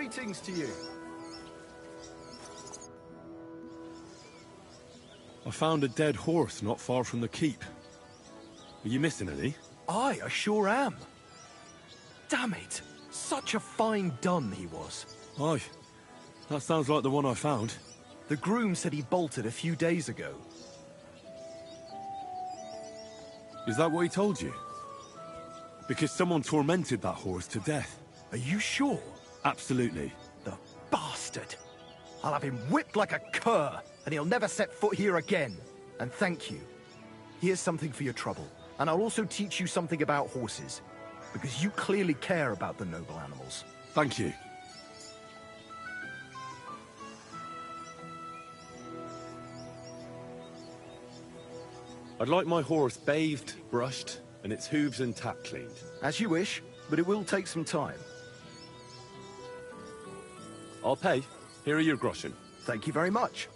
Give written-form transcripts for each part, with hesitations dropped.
Greetings to you. I found a dead horse not far from the keep. Are you missing any? I sure am. Damn it! Such a fine dun he was. Aye. That sounds like the one I found. The groom said he bolted a few days ago. Is that what he told you? Because someone tormented that horse to death. Are you sure? Absolutely. The bastard! I'll have him whipped like a cur, and he'll never set foot here again. And thank you. Here's something for your trouble, and I'll also teach you something about horses, because you clearly care about the noble animals. Thank you. I'd like my horse bathed, brushed, and its hooves and tack cleaned. As you wish, but it will take some time. I'll pay. Here are your groschen. Thank you very much.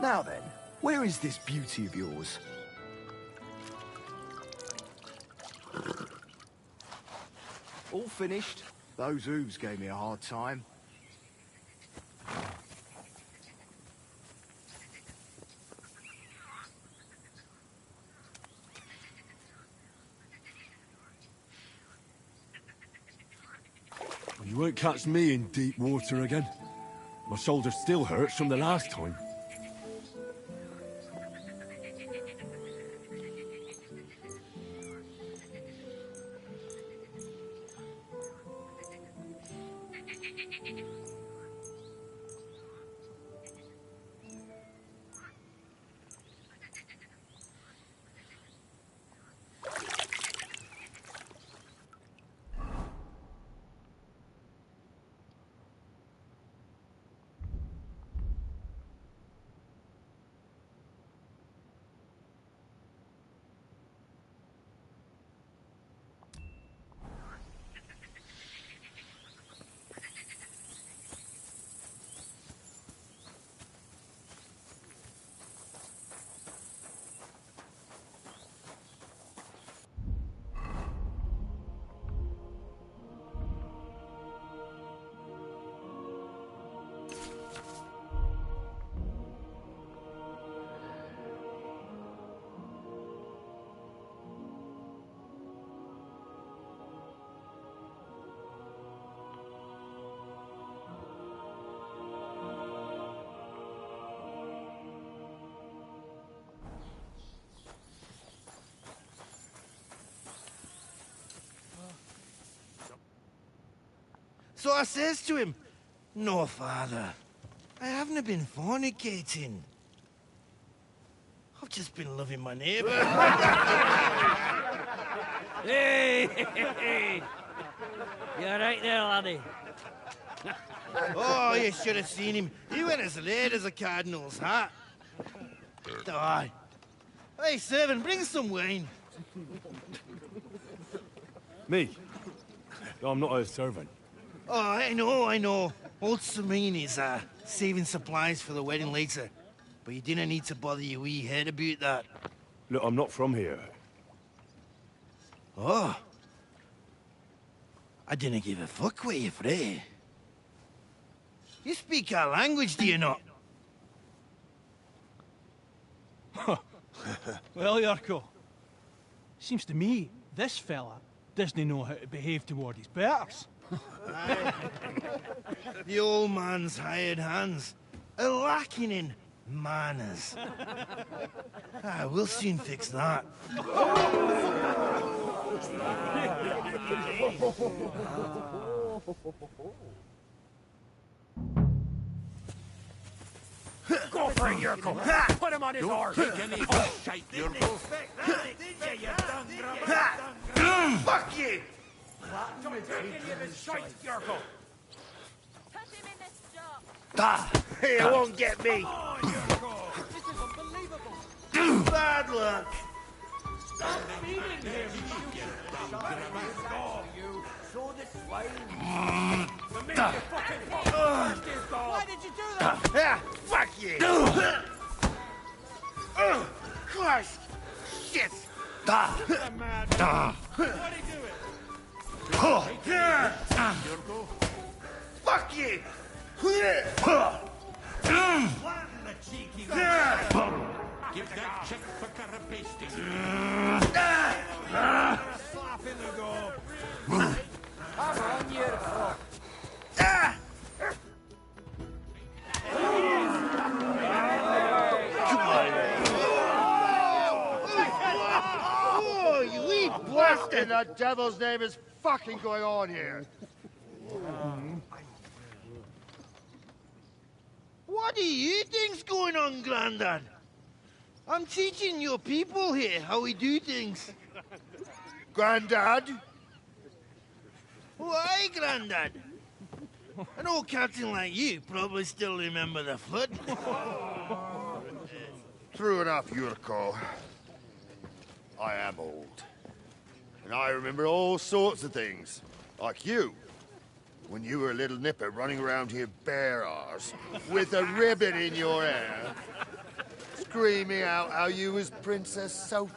Now then, where is this beauty of yours? All finished. Those hooves gave me a hard time. You won't catch me in deep water again. My shoulder still hurts from the last time. So I says to him, "No, father, I haven't been fornicating. I've just been loving my neighbour." Hey! You alright there, laddie? Oh, you should have seen him. He went as red as a cardinal's hat. Aye. Hey, servant, bring some wine. Me? I'm not a servant. Oh, I know. Old Serene is saving supplies for the wedding later. But you didn't need to bother your wee head about that. Look, I'm not from here. Oh. I didn't give a fuck what you're frae. You speak our language, do you not? Well, Yarko, seems to me this fella doesn't know how to behave toward his betters. The old man's hired hands are lacking in manners. We'll soon fix that. Go for it, Yurko! Put him on his horse! Don't take any shite, Yurko! Fuck you! Don't take any of his shite, Yurko! Put him in the shop! He won't get me! Oh, Yurko! This is unbelievable! Bad luck! Stop feeding him! So the swine! To make you fucking first is dog! Why did you do that? Fuck you! Christ! Shit! What are you doing? Yurko! Fuck you! Give that check for carapasting. Slap in the gob. Come on, you fool. Oh, you wee blasted! In the devil's name is fucking going on here? What do you think's going on, Grandad? I'm teaching your people here how we do things. Grandad? Why, Grandad? An old captain like you probably still remember the flood. True enough, Yurko. I am old. And I remember all sorts of things. Like you. When you were a little nipper running around here bare arse, with a ribbon in your hair, screaming out how you was Princess Sophie.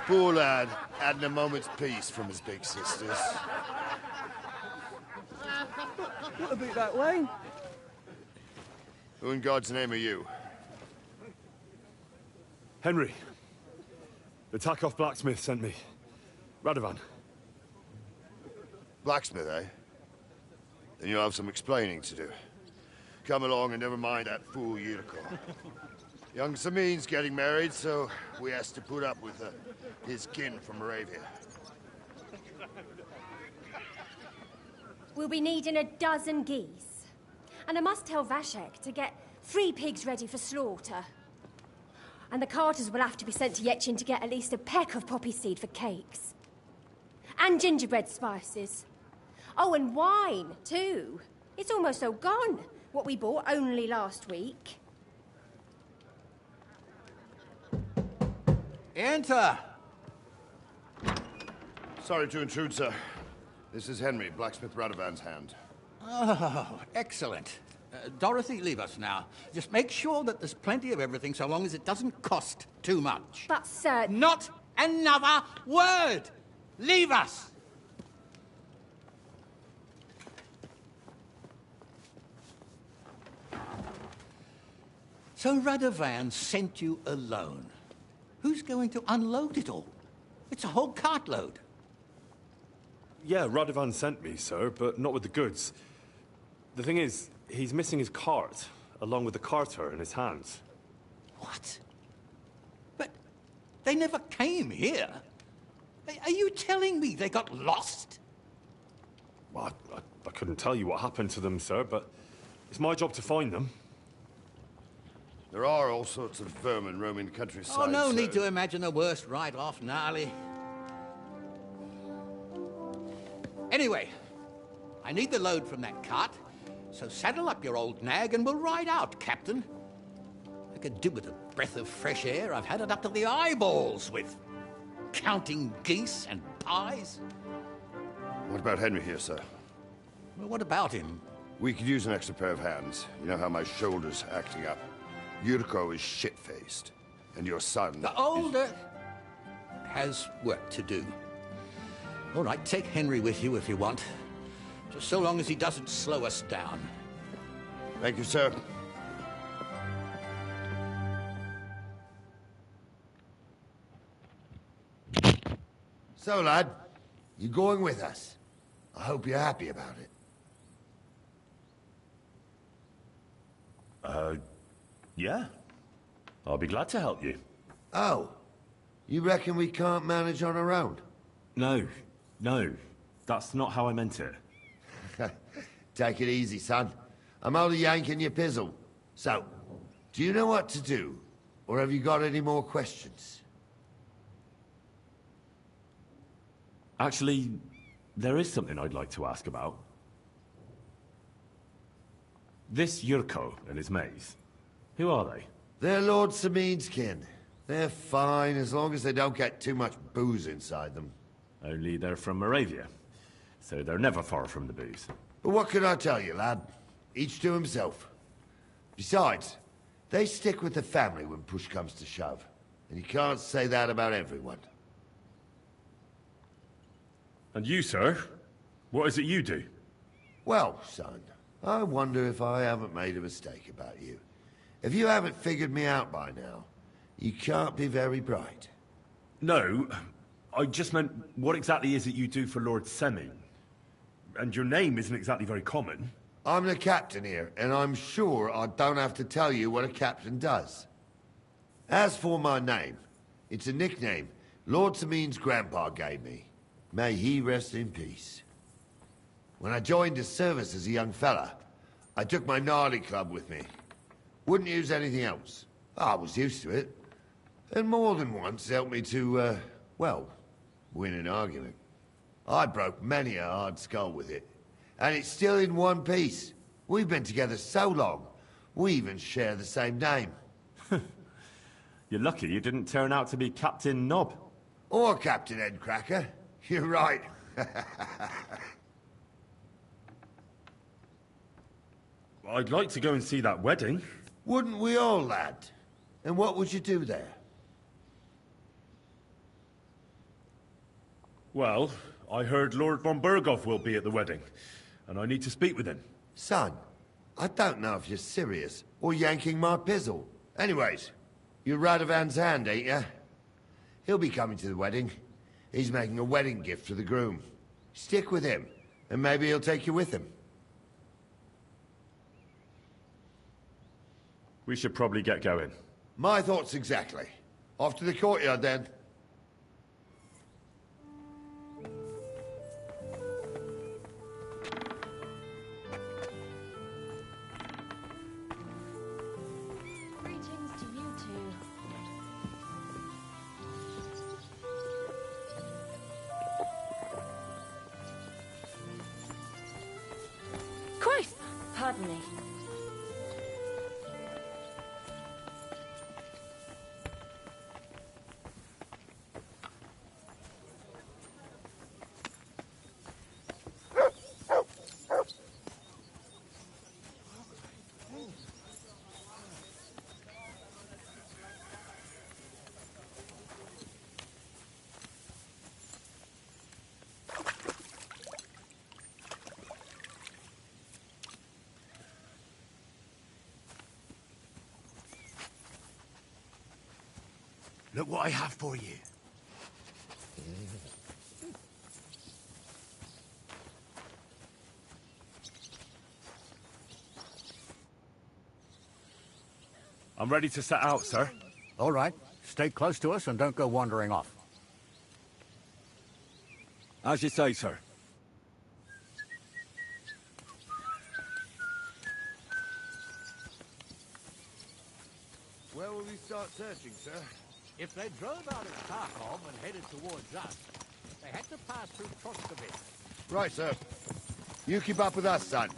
Poor lad, hadn't a moment's peace from his big sisters. What about that wine? Who in God's name are you? Henry. The Takeoff blacksmith sent me. Radovan. Blacksmith, eh? Then you'll have some explaining to do. Come along and never mind that fool Yurko. Young Samin's getting married, so we has to put up with his kin from Moravia. We'll be needing a dozen geese. And I must tell Vashek to get 3 pigs ready for slaughter. And the carters will have to be sent to Yetchin to get at least a peck of poppy seed for cakes. And gingerbread spices. Oh, and wine, too. It's almost all gone, what we bought only last week. Enter! Sorry to intrude, sir. This is Henry, blacksmith Radovan's hand. Oh, excellent. Dorothy, leave us now. Just make sure that there's plenty of everything so long as it doesn't cost too much. But, sir... Not another word! Leave us! So Radovan sent you alone. Who's going to unload it all? It's a whole cartload. Yeah, Radovan sent me, sir, but not with the goods. The thing is, he's missing his cart, along with the carter in his hands. What? But they never came here. Are you telling me they got lost? Well, I couldn't tell you what happened to them, sir, but it's my job to find them. There are all sorts of vermin roaming the countryside. Oh, no need to imagine the worst right off, gnarly. Anyway, I need the load from that cart, so saddle up your old nag and we'll ride out, Captain. I could do with a breath of fresh air. I've had it up to the eyeballs with counting geese and pies. What about Henry here, sir? Well, what about him? We could use an extra pair of hands. You know how my shoulder's acting up. Yurko is shit-faced, and your son... The older has work to do. All right, take Henry with you if you want. Just so long as he doesn't slow us down. Thank you, sir. So, lad, you going with us? I hope you're happy about it. Yeah. I'll be glad to help you. Oh, you reckon we can't manage on our own? No. That's not how I meant it. Take it easy, son. I'm only yanking your pizzle. So, do you know what to do? Or have you got any more questions? Actually, there is something I'd like to ask about. This Yurko and his mates, who are they? They're Lord Samin's kin. They're fine as long as they don't get too much booze inside them. Only they're from Moravia, so they're never far from the booze. But what can I tell you, lad? Each to himself. Besides, they stick with the family when push comes to shove. And you can't say that about everyone. And you, sir? What is it you do? Well, son, I wonder if I haven't made a mistake about you. If you haven't figured me out by now, you can't be very bright. No, I just meant, what exactly is it you do for Lord Semming? And your name isn't exactly very common. I'm the captain here, and I'm sure I don't have to tell you what a captain does. As for my name, it's a nickname Lord Semming's grandpa gave me. May he rest in peace. When I joined his service as a young fella, I took my gnarly club with me. Wouldn't use anything else. I was used to it. And more than once helped me to, well, win an argument. I broke many a hard skull with it. And it's still in one piece. We've been together so long, we even share the same name. You're lucky you didn't turn out to be Captain Knob. Or Captain Headcracker. You're right. I'd like to go and see that wedding. Wouldn't we all, lad? And what would you do there? Well, I heard Lord von Burgov will be at the wedding, and I need to speak with him. Son, I don't know if you're serious or yanking my pizzle. Anyways, you're Radovan's hand, ain't ya? He'll be coming to the wedding. He's making a wedding gift for the groom. Stick with him, and maybe he'll take you with him. We should probably get going. My thoughts exactly. Off to the courtyard, then. Greetings to you two. Christ! Pardon me. Look what I have for you. I'm ready to set out, sir. All right. Stay close to us and don't go wandering off. As you say, sir. Where will we start searching, sir? If they drove out of Kharkov and headed towards us, they had to pass through Troskovitz. Right, sir. You keep up with us, son.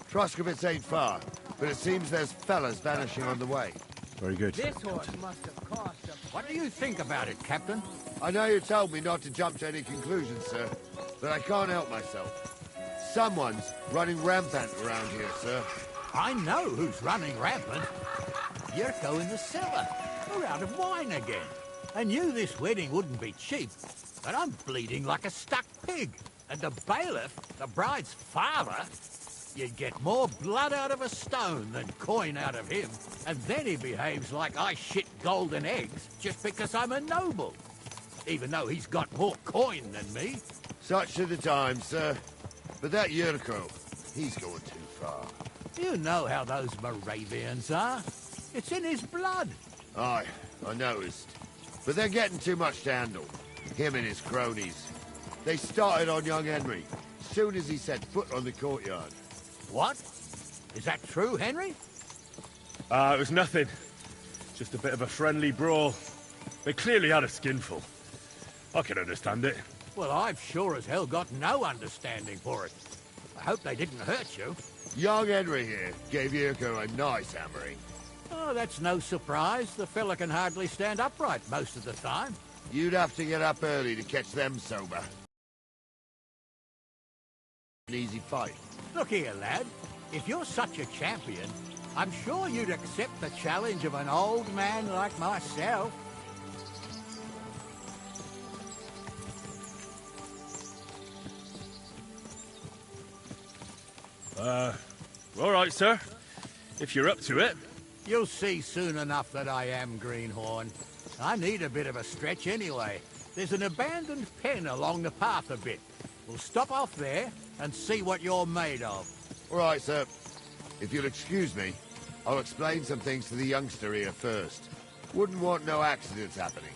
Troskovitz ain't far, but it seems there's fellas vanishing on the way. Very good. This horse must have cost a... What do you think about it, Captain? I know you told me not to jump to any conclusions, sir, but I can't help myself. Someone's running rampant around here, sir. I know who's running rampant. Yurko in the cellar. We're out of wine again. I knew this wedding wouldn't be cheap, but I'm bleeding like a stuck pig. And the bailiff, the bride's father, you'd get more blood out of a stone than coin out of him. And then he behaves like I shit golden eggs just because I'm a noble. Even though he's got more coin than me. Such are the times, sir. But that Yurko, he's going too far. You know how those Moravians are. It's in his blood. Aye, I noticed. But they're getting too much to handle. Him and his cronies. They started on young Henry, soon as he set foot on the courtyard. What? Is that true, Henry? It was nothing. Just a bit of a friendly brawl. They clearly had a skinful. I can understand it. Well, I've sure as hell got no understanding for it. I hope they didn't hurt you. Young Henry here gave Yurko a nice hammering. Oh, that's no surprise. The fella can hardly stand upright most of the time. You'd have to get up early to catch them sober. An easy fight. Look here, lad. If you're such a champion, I'm sure you'd accept the challenge of an old man like myself. All right, sir. If you're up to it. You'll see soon enough that I am Greenhorn. I need a bit of a stretch anyway. There's an abandoned pen along the path a bit. We'll stop off there and see what you're made of. All right, sir. If you'll excuse me, I'll explain some things to the youngster here first. Wouldn't want no accidents happening.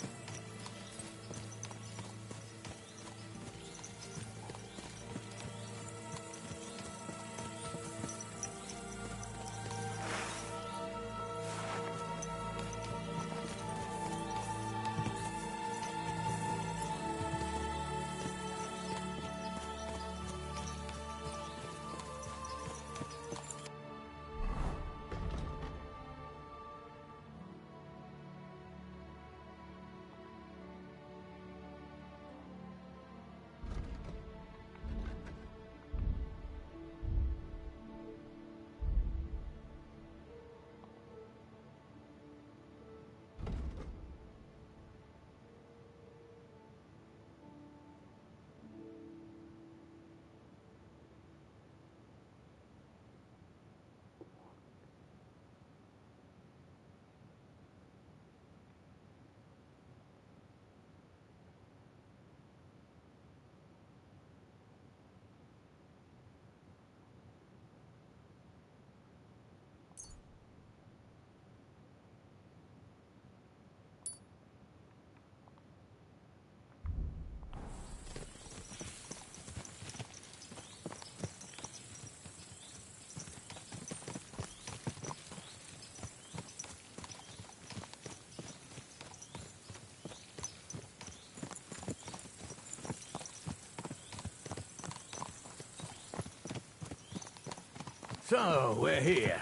So, we're here.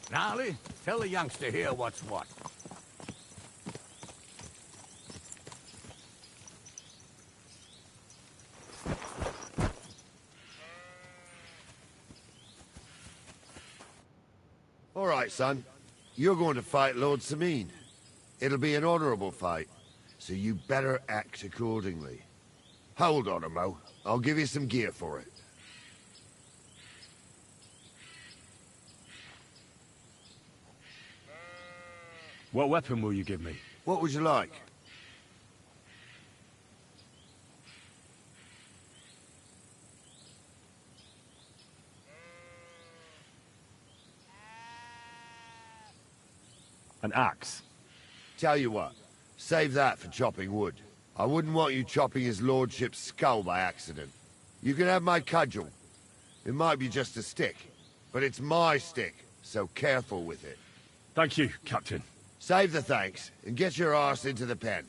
Gnarly, tell the youngster here what's what. All right, son. You're going to fight Lord Sameen. It'll be an honorable fight, so you better act accordingly. Hold on, Mo. I'll give you some gear for it. What weapon will you give me? What would you like? An axe. Tell you what, save that for chopping wood. I wouldn't want you chopping his lordship's skull by accident. You can have my cudgel. It might be just a stick, but it's my stick, so careful with it. Thank you, Captain. Save the thanks, and get your arse into the pen.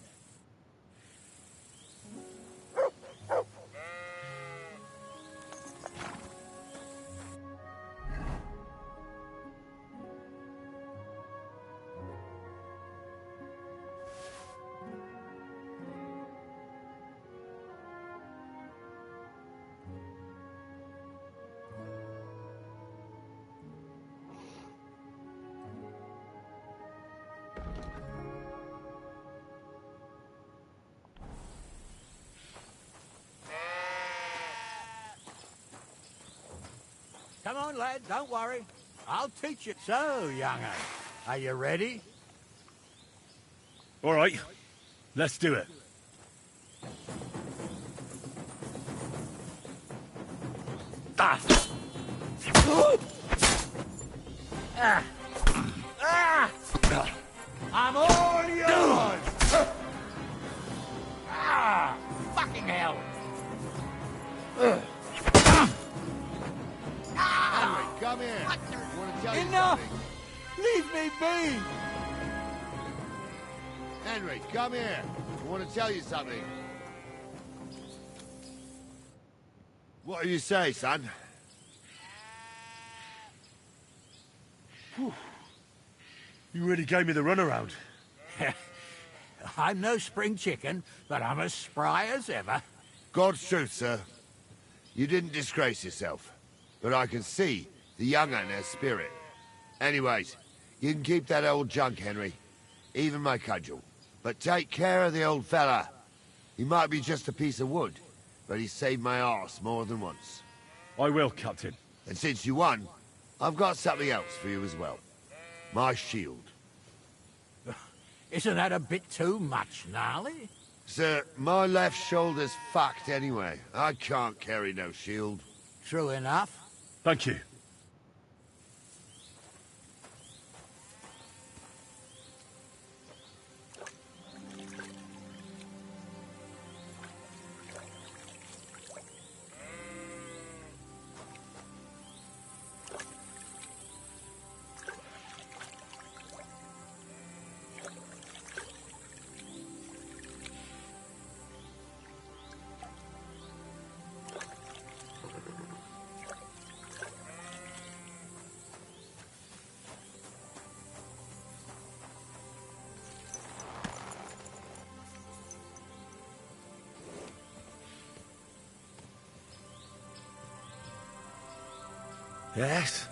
Come on, lad, don't worry. I'll teach you. So, young'un, are you ready? All right, let's do it. Ah! I'm all yours! Fucking hell! Henry, come here. I want to tell you Enough! something. Leave me be! Henry, come here. I want to tell you something. What do you say, son? You really gave me the runaround. I'm no spring chicken, but I'm as spry as ever. God's truth, sir. You didn't disgrace yourself, but I can see the young'un has spirit. Anyways, you can keep that old junk, Henry. Even my cudgel. But take care of the old fella. He might be just a piece of wood, but he saved my arse more than once. I will, Captain. And since you won, I've got something else for you as well. My shield. Isn't that a bit too much, Gnarly? Sir, my left shoulder's fucked anyway. I can't carry no shield. True enough. Thank you. Yes?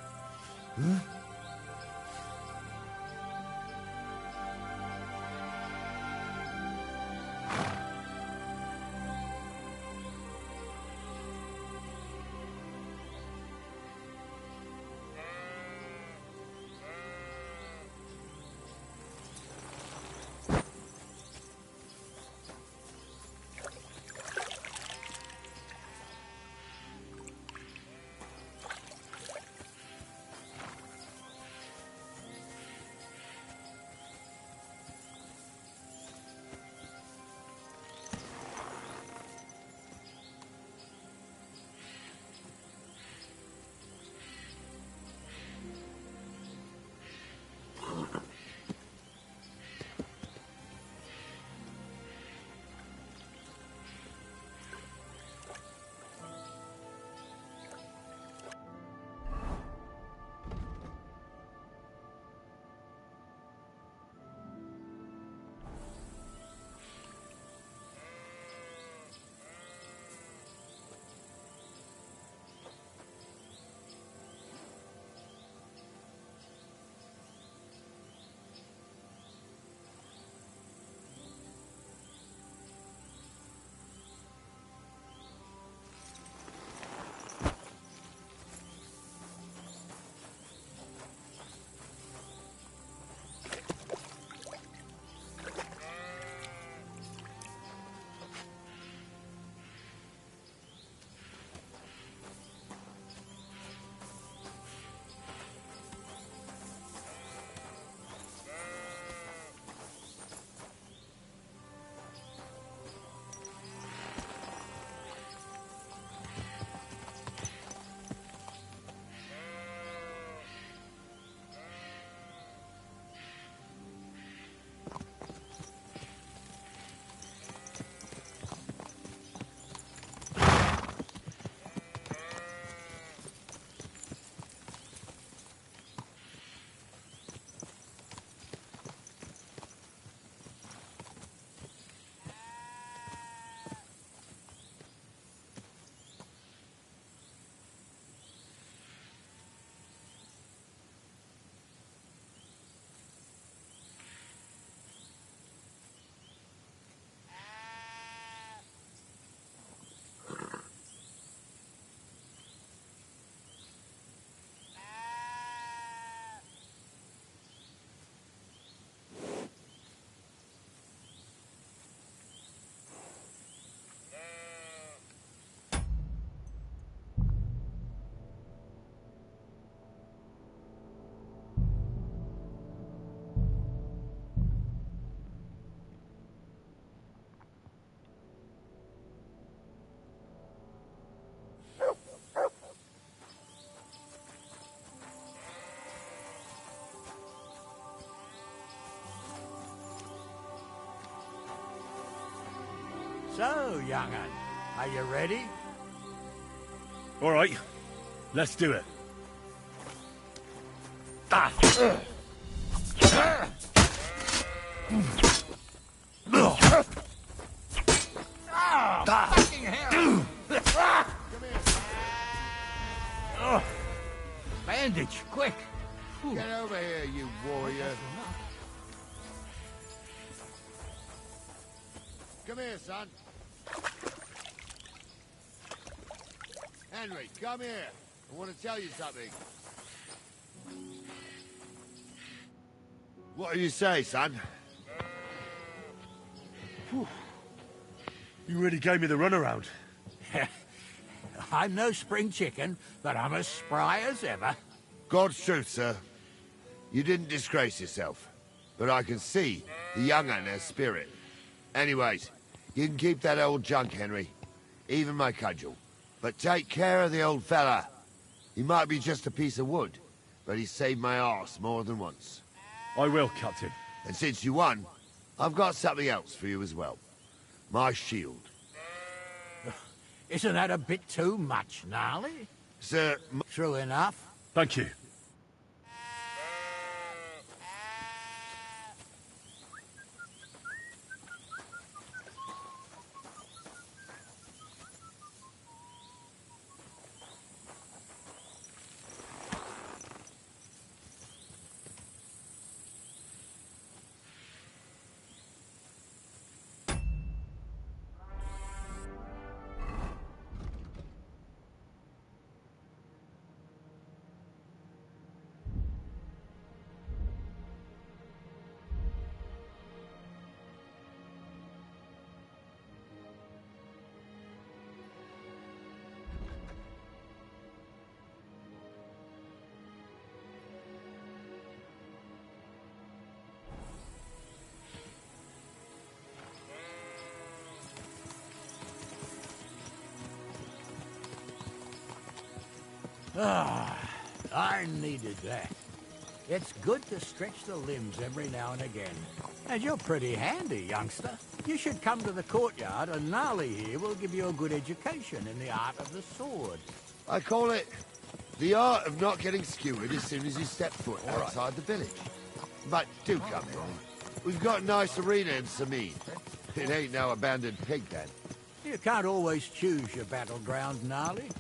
So, young'un, are you ready? All right, let's do it. Fucking hell! Bandage, quick! Get over here, you warrior. Come here, son. Henry, come here. I want to tell you something. What do you say, son? Whew. You really gave me the runaround. I'm no spring chicken, but I'm as spry as ever. God's truth, sir. You didn't disgrace yourself. But I can see the young un has spirit. Anyways, you can keep that old junk, Henry. Even my cudgel. But take care of the old fella. He might be just a piece of wood, but he saved my arse more than once. I will, Captain. And since you won, I've got something else for you as well. My shield. Isn't that a bit too much, Gnarly? Sir... True enough. Thank you. Ah, I needed that. It's good to stretch the limbs every now and again. And you're pretty handy, youngster. You should come to the courtyard, and Gnarly here will give you a good education in the art of the sword. I call it the art of not getting skewered as soon as you step foot outside the village. But do come, Henry. We've got a nice arena in Sameen. It ain't no abandoned pig den. You can't always choose your battleground, Gnarly.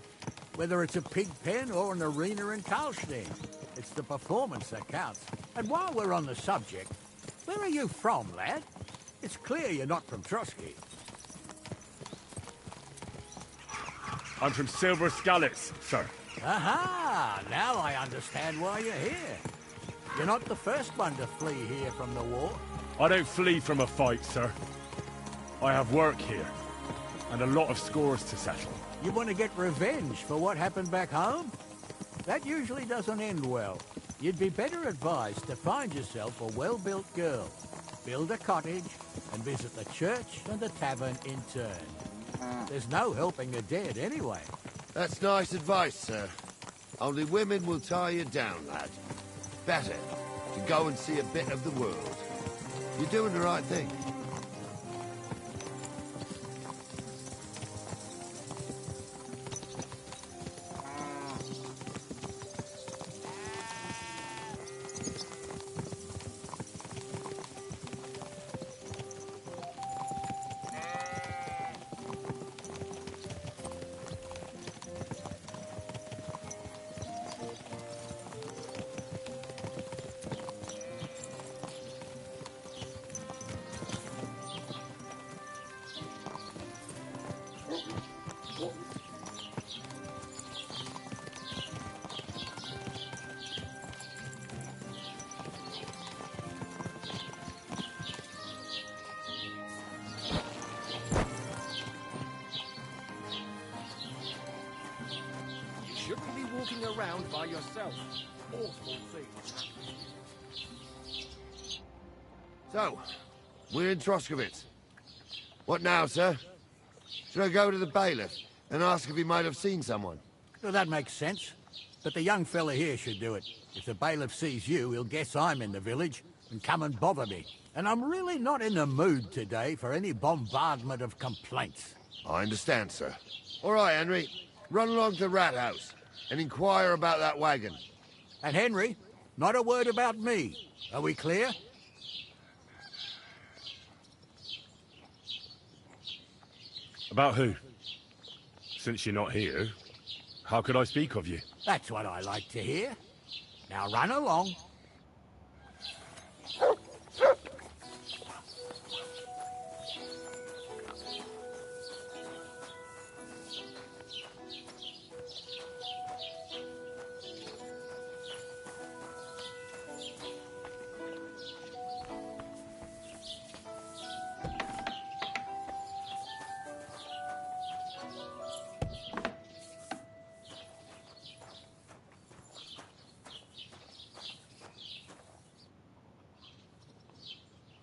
Whether it's a pig pen or an arena in Karlstein, it's the performance that counts. And while we're on the subject, where are you from, lad? It's clear you're not from Trotsky. I'm from Silver Scallops, sir. Aha! Now I understand why you're here. You're not the first one to flee here from the war. I don't flee from a fight, sir. I have work here, and a lot of scores to settle. You want to get revenge for what happened back home? That usually doesn't end well. You'd be better advised to find yourself a well-built girl, build a cottage, and visit the church and the tavern in turn. There's no helping the dead anyway. That's nice advice, sir. Only women will tie you down, lad. Better to go and see a bit of the world. You're doing the right thing. Shouldn't be walking around by yourself. Awful thing. So, we're in Troskowitz. What now, sir? Should I go to the bailiff and ask if he might have seen someone? Well, that makes sense. But the young fella here should do it. If the bailiff sees you, he'll guess I'm in the village and come and bother me. And I'm really not in the mood today for any bombardment of complaints. I understand, sir. All right, Henry. Run along to the Rat House and inquire about that wagon. And Henry, not a word about me. Are we clear? About who? Since you're not here, how could I speak of you? That's what I like to hear. Now run along.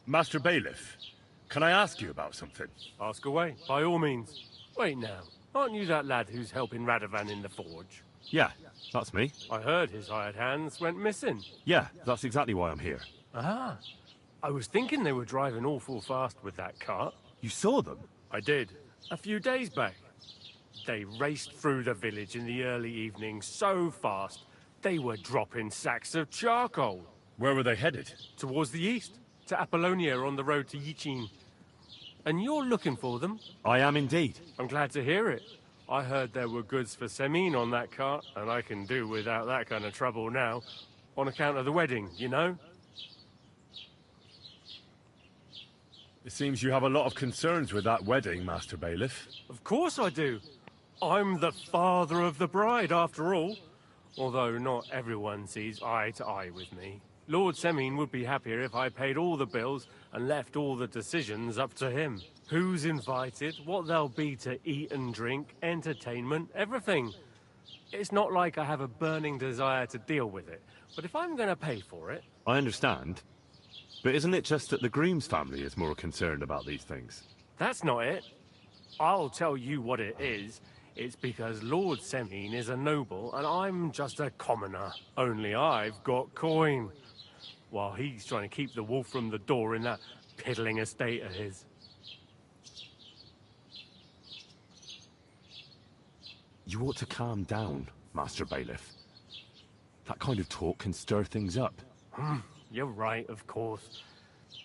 Master Bailiff, can I ask you about something? Ask away, by all means. Wait now, aren't you that lad who's helping Radovan in the forge? Yeah, that's me. I heard his hired hands went missing. Yeah, that's exactly why I'm here. Ah, I was thinking they were driving awful fast with that cart. You saw them? I did, a few days back. They raced through the village in the early evening so fast, they were dropping sacks of charcoal. Where were they headed? Towards the east, to Apollonia on the road to Yichin. And you're looking for them? I am indeed. I'm glad to hear it. I heard there were goods for Semin on that cart, and I can do without that kind of trouble now. On account of the wedding, you know? It seems you have a lot of concerns with that wedding, Master Bailiff. Of course I do. I'm the father of the bride, after all. Although not everyone sees eye to eye with me. Lord Semin would be happier if I paid all the bills and left all the decisions up to him. Who's invited, what there'll be to eat and drink, entertainment, everything. It's not like I have a burning desire to deal with it, but if I'm going to pay for it... I understand. But isn't it just that the Grooms family is more concerned about these things? That's not it. I'll tell you what it is. It's because Lord Semin is a noble and I'm just a commoner. Only I've got coin. While he's trying to keep the wolf from the door in that piddling estate of his. You ought to calm down, Master Bailiff. That kind of talk can stir things up. You're right, of course.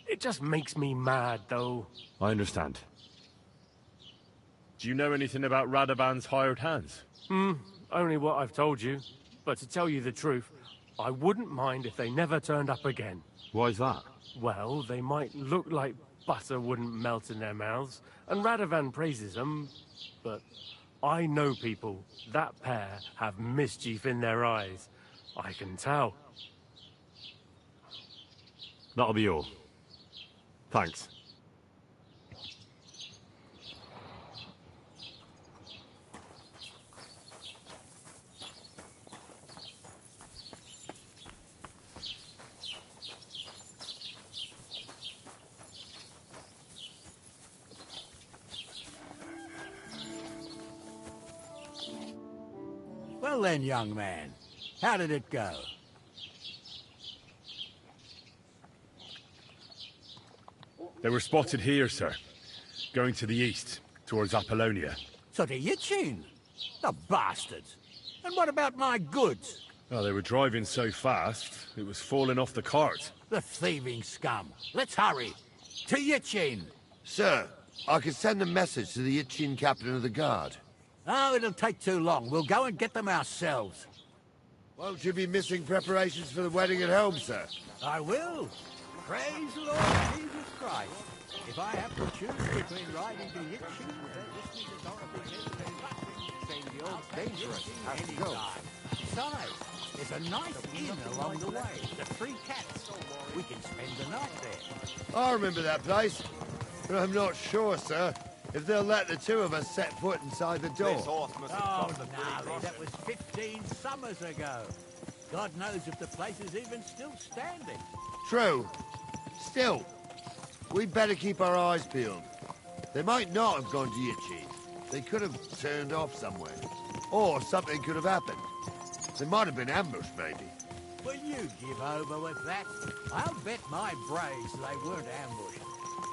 It just makes me mad, though. I understand. Do you know anything about Radovan's hired hands? Only what I've told you. But to tell you the truth, I wouldn't mind if they never turned up again. Why's that? Well, they might look like butter wouldn't melt in their mouths, and Radovan praises them, but I know people. That pair have mischief in their eyes. I can tell. That'll be all. Thanks. Well then, young man, how did it go? They were spotted here, sir. Going to the east, towards Apollonia. So to Yichin? The bastards! And what about my goods? Oh, they were driving so fast, it was falling off the cart. The thieving scum. Let's hurry. To Yichin! Sir, I can send a message to the Yichin captain of the guard. Oh, it'll take too long. We'll go and get them ourselves. Won't you be missing preparations for the wedding at home, sir? I will. Praise the Lord Jesus Christ. If I have to choose between riding to Yichin or listening to Dorothy saying the old dangerous any time. Besides, there's a nice inn along the way, the Three Cats. We can spend the night there. I remember that place, but I'm not sure, sir, if they'll let the two of us set foot inside the door. Oh, no, that was 15 summers ago. God knows if the place is even still standing. True. Still, we'd better keep our eyes peeled. They might not have gone to Yichin. They could have turned off somewhere. Or something could have happened. They might have been ambushed, maybe. Will you give over with that? I'll bet my brace they weren't ambushed.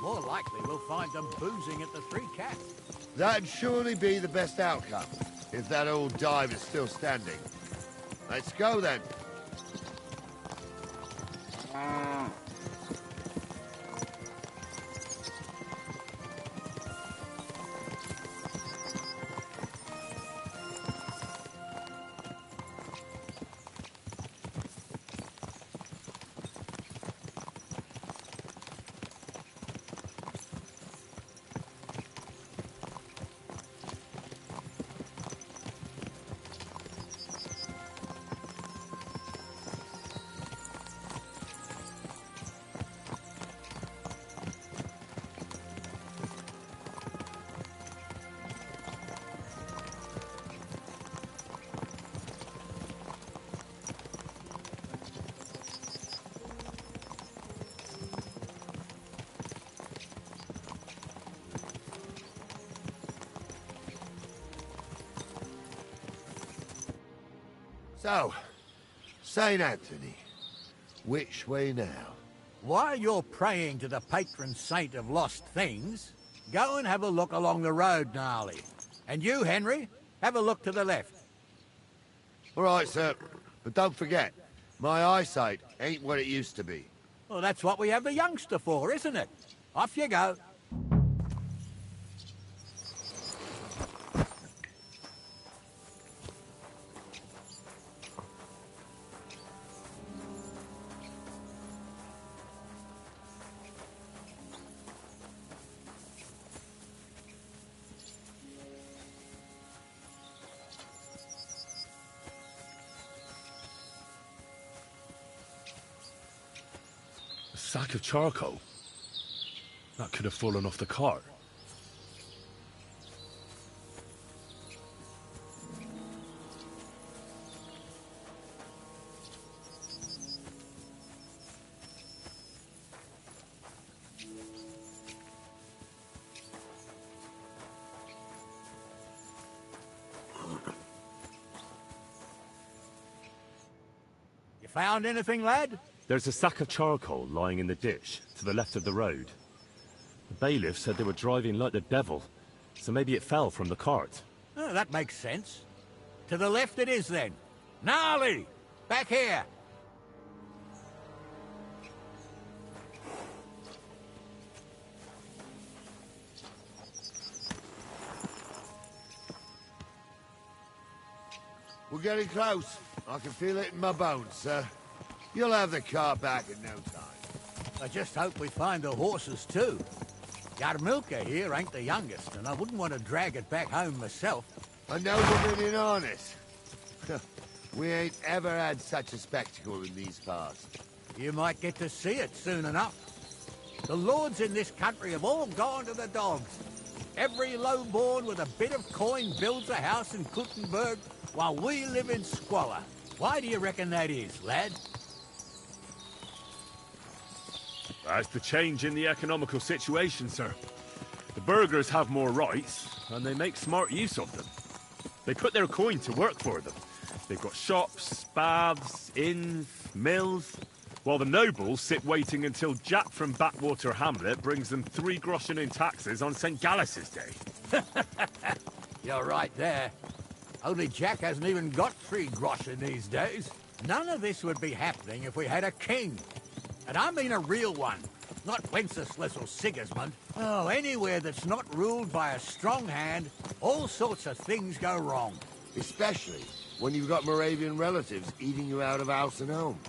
More likely we'll find them boozing at the Three Cats. That'd surely be the best outcome, if that old dive is still standing. Let's go, then. So, St. Anthony, which way now? While you're praying to the patron saint of lost things, go and have a look along the road, Gnarly. And you, Henry, have a look to the left. All right, sir. But don't forget, my eyesight ain't what it used to be. Well, that's what we have the youngster for, isn't it? Off you go. A sack of charcoal? That could have fallen off the cart. You found anything, lad? There's a sack of charcoal lying in the ditch, to the left of the road. The bailiff said they were driving like the devil, so maybe it fell from the cart. Oh, that makes sense. To the left it is, then. Gnarly! Back here! We're getting close. I can feel it in my bones, sir. You'll have the car back in no time. I just hope we find the horses, too. Yarmilka here ain't the youngest, and I wouldn't want to drag it back home myself. A nobleman in harness. We ain't ever had such a spectacle in these parts. You might get to see it soon enough. The lords in this country have all gone to the dogs. Every lowborn with a bit of coin builds a house in Kuttenberg, while we live in squalor. Why do you reckon that is, lad? That's the change in the economical situation, sir. The burghers have more rights, and they make smart use of them. They put their coin to work for them. They've got shops, baths, inns, mills, while the nobles sit waiting until Jack from Backwater Hamlet brings them 3 groschen in taxes on St. Gallus's Day. You're right there. Only Jack hasn't even got 3 groschen these days. None of this would be happening if we had a king. And I mean a real one, not Wenceslas or Sigismund. Oh, anywhere that's not ruled by a strong hand, all sorts of things go wrong. Especially when you've got Moravian relatives eating you out of house and home.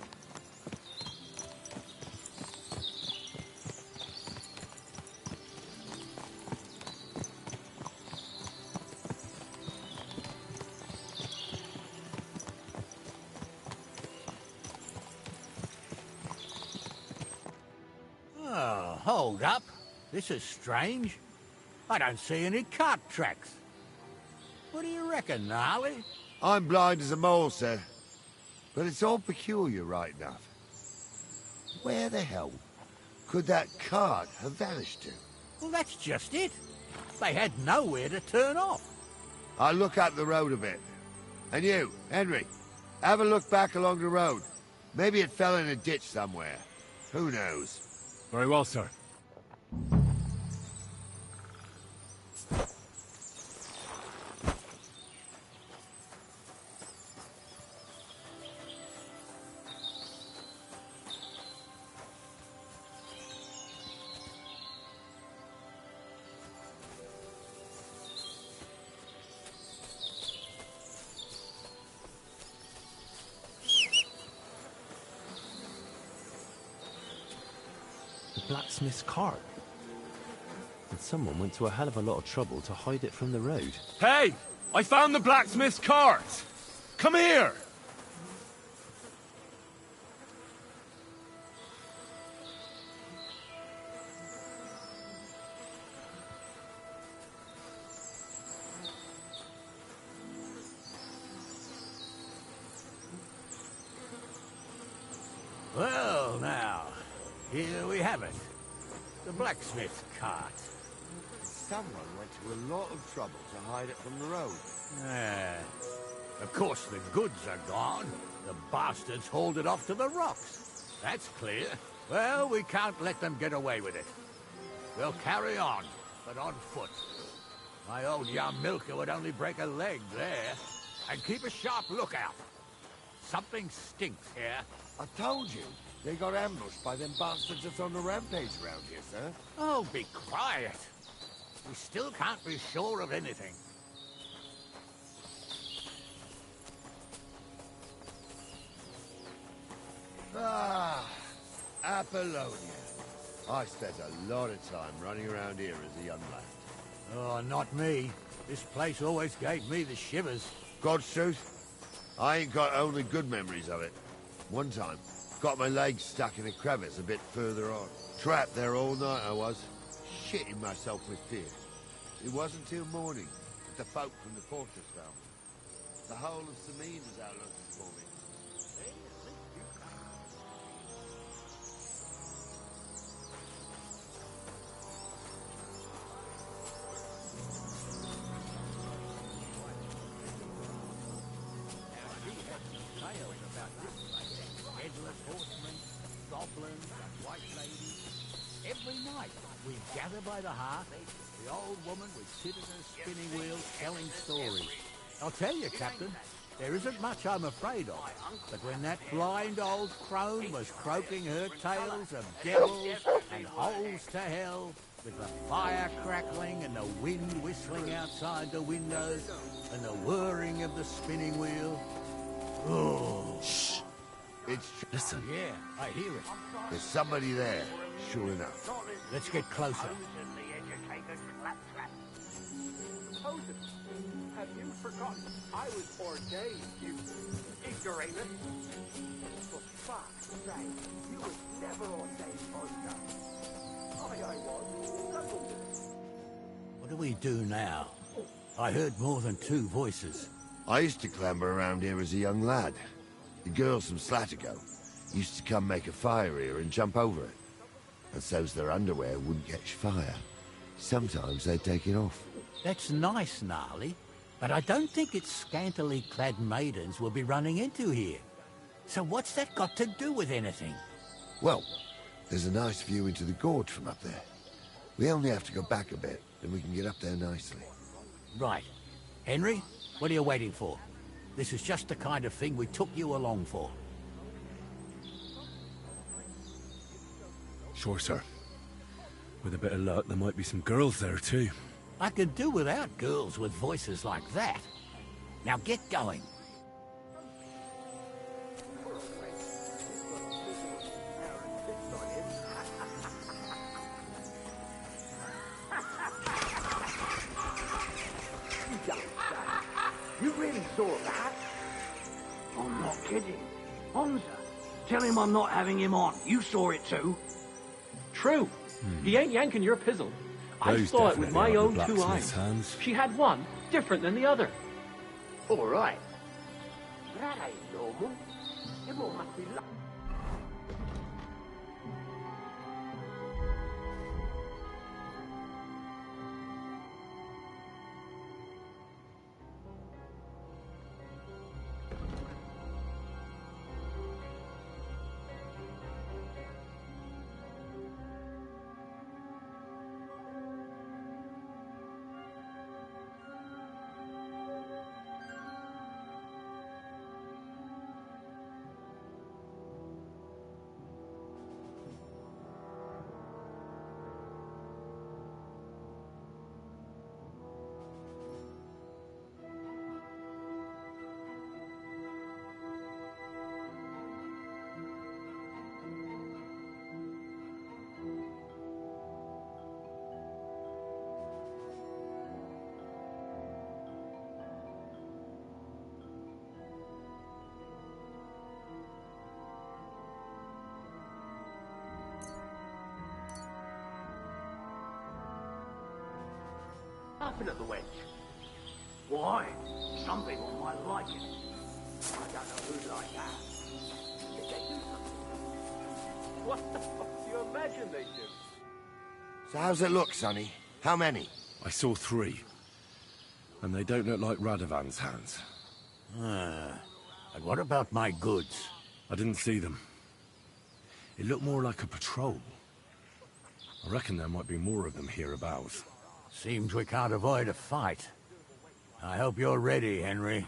Oh, hold up. This is strange. I don't see any cart tracks. What do you reckon, Gnarly? I'm blind as a mole, sir. But it's all peculiar right enough. Where the hell could that cart have vanished to? Well, that's just it. They had nowhere to turn off. I'll look up the road a bit. And you, Henry, have a look back along the road. Maybe it fell in a ditch somewhere. Who knows? Very well, sir. Blacksmith's cart. And someone went to a hell of a lot of trouble to hide it from the road. Hey! I found the blacksmith's cart! Come here! Well, now, here we have it. The blacksmith's cart. Someone went to a lot of trouble to hide it from the road. Ah, Of course, the goods are gone. The bastards hauled it off to the rocks. That's clear. Well, we can't let them get away with it. We'll carry on, but on foot. My old young milker would only break a leg there. And keep a sharp lookout. Something stinks here. I told you, they got ambushed by them bastards that's on the rampage around here, sir. Oh, be quiet. We still can't be sure of anything. Ah, Apollonia. I spent a lot of time running around here as a young lad. Oh, not me. This place always gave me the shivers. God's truth, I ain't got only good memories of it. One time, got my legs stuck in a crevice a bit further on. Trapped there all night I was, shitting myself with fear. It wasn't till morning that the folk from the fortress found me. The whole of Samine was out looking for me. Every night, we gather by the hearth. The old woman would sit at her spinning wheel telling stories. I'll tell you, Captain, there isn't much I'm afraid of. But when that blind old crone was croaking her tales of devils and holes to hell, with the fire crackling and the wind whistling outside the windows and the whirring of the spinning wheel... Oh. Shh! It's... Listen. Yeah, I hear it. There's somebody there, sure enough. Let's get closer. Have you forgotten I was ordained, you ignoramus? For fuck's sake, you was never ordained, Oscar. I was. What do we do now? I heard more than two voices. I used to clamber around here as a young lad. The girls from Slatigo used to come make a fire here and jump over it. And so's their underwear wouldn't catch fire. Sometimes they'd take it off. That's nice, Gnarly, but I don't think it's scantily clad maidens we'll be running into here. So what's that got to do with anything? Well, there's a nice view into the gorge from up there. We only have to go back a bit, and we can get up there nicely. Right. Henry, what are you waiting for? This is just the kind of thing we took you along for. Sure, sir. With a bit of luck, there might be some girls there, too. I could do without girls with voices like that. Now get going. You really saw that? I'm not kidding. Honza, tell him I'm not having him on. You saw it too. True. He ain't yanking your pizzle. I saw it with my own two eyes. She had one different than the other. All right. That ain't normal. Everyone must be lucky. Laughing at the wench. Why? Some people might like it. I don't know who'd like that. Did they do something? What the fuck do you imagine they do? So how's it look, Sonny? How many? I saw 3. And they don't look like Radovan's hands. And what about my goods? I didn't see them. It looked more like a patrol. I reckon there might be more of them hereabouts. Seems we can't avoid a fight. I hope you're ready, Henry.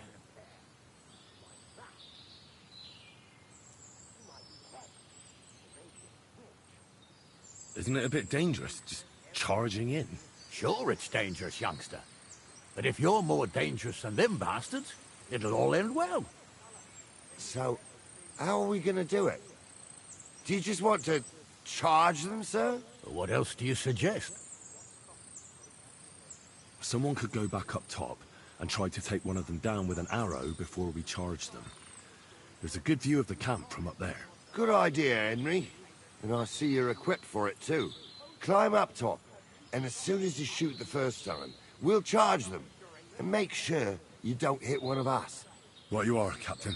Isn't it a bit dangerous, just charging in? Sure it's dangerous, youngster. But if you're more dangerous than them bastards, it'll all end well. So, how are we gonna do it? Do you just want to charge them, sir? What else do you suggest? Someone could go back up top and try to take one of them down with an arrow before we charge them. There's a good view of the camp from up there. Good idea, Henry. And I see you're equipped for it, too. Climb up top, and as soon as you shoot the first time, we'll charge them. And make sure you don't hit one of us. Right you are, Captain.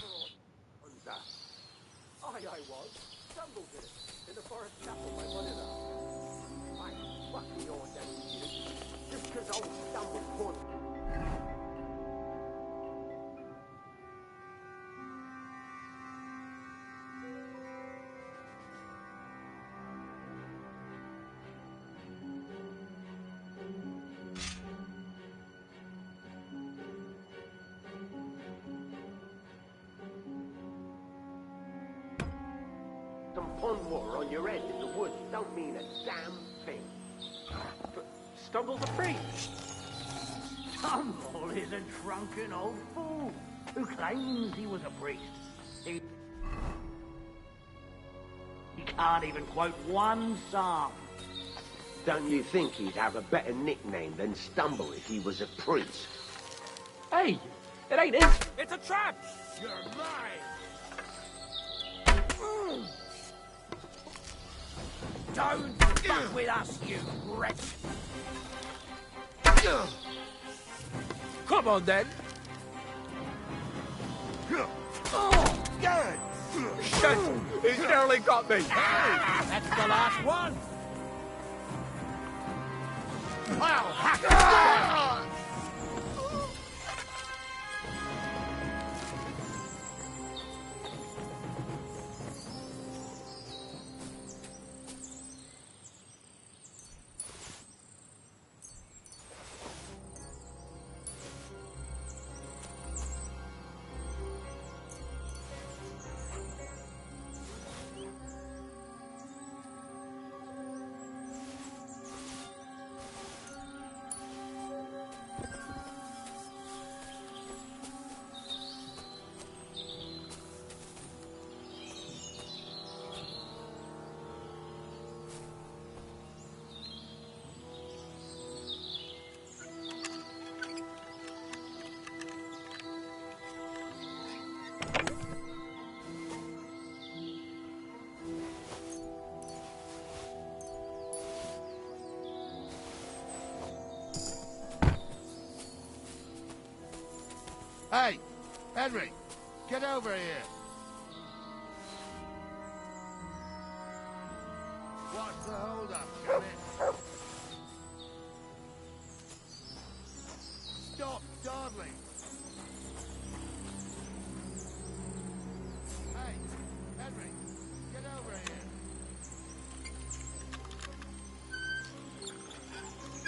I was. Stumbled in it. In the forest chapel by one of them. I fucking ordained you. Just because old stumbled one. Some pond water on your head in the woods don't mean a damn thing. But Stumble's a priest. Stumble is a drunken old fool who claims he was a priest. He can't even quote one psalm. Don't you think he'd have a better nickname than Stumble if he was a priest? Hey, it ain't his. It's a trap! You're mine! Don't fuck with us, you wretch! Come on, then! Oh, good! Shit! He's nearly got me! That's the last one! Well, Hey, Henry, get over here. What's the hold-up? Come in. Stop dawdling. Hey, Henry, get over here.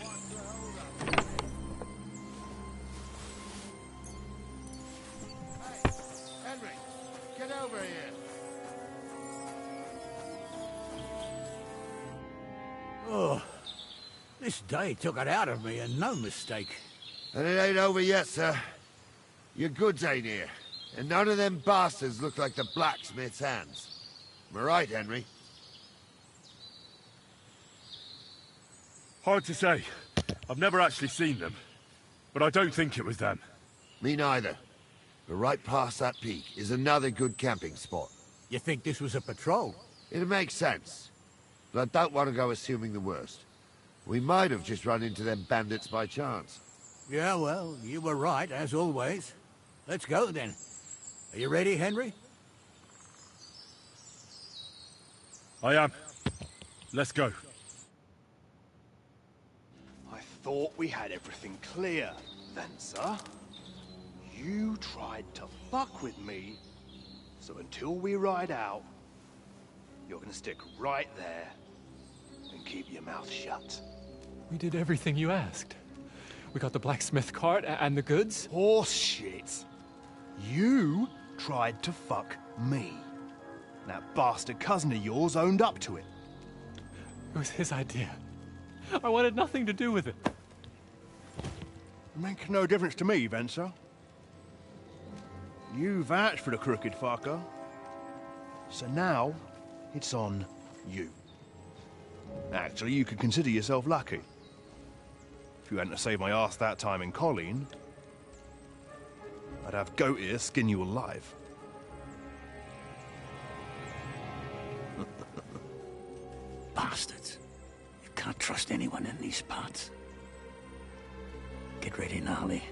What's the hold-up? Henry, get over here. Oh, this day took it out of me, and no mistake. And it ain't over yet, sir. Your goods ain't here. And none of them bastards look like the blacksmith's hands. Am I right, Henry? Hard to say. I've never actually seen them. But I don't think it was them. Me neither. But right past that peak is another good camping spot. You think this was a patrol? It makes sense. But I don't want to go assuming the worst. We might have just run into them bandits by chance. Yeah, well, you were right, as always. Let's go, then. Are you ready, Henry? I am. Let's go. I thought we had everything clear, then, sir. You tried tried to fuck with me, so until we ride out, you're gonna stick right there and keep your mouth shut. We did everything you asked. We got the blacksmith cart and the goods. Horse shit. You tried to fuck me. That bastard cousin of yours owned up to it. It was his idea. I wanted nothing to do with it. Make no difference to me, Venser. You vouched for the crooked fucker. So now, it's on you. Actually, you could consider yourself lucky. If you hadn't saved my ass that time in Colleen, I'd have goat ear skin you alive. Bastards. You can't trust anyone in these parts. Get ready, Gnarly.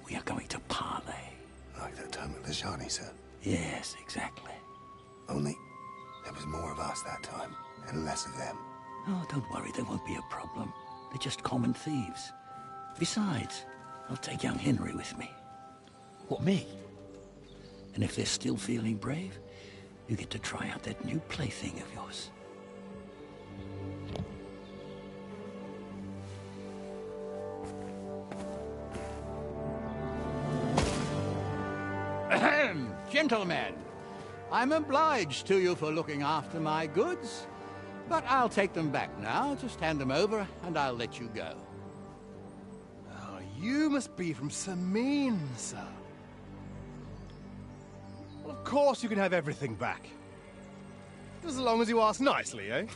We are going to parley. Like that time at the Shani, sir? Yes, exactly. Only there was more of us that time, and less of them. Oh, don't worry, there won't be a problem. They're just common thieves. Besides, I'll take young Henry with me. What, me? And if they're still feeling brave, you get to try out that new plaything of yours. Ahem, gentlemen. I'm obliged to you for looking after my goods, but I'll take them back now. Just hand them over, and I'll let you go. Oh, you must be from Samin, sir. Well, of course you can have everything back. Just as long as you ask nicely, eh?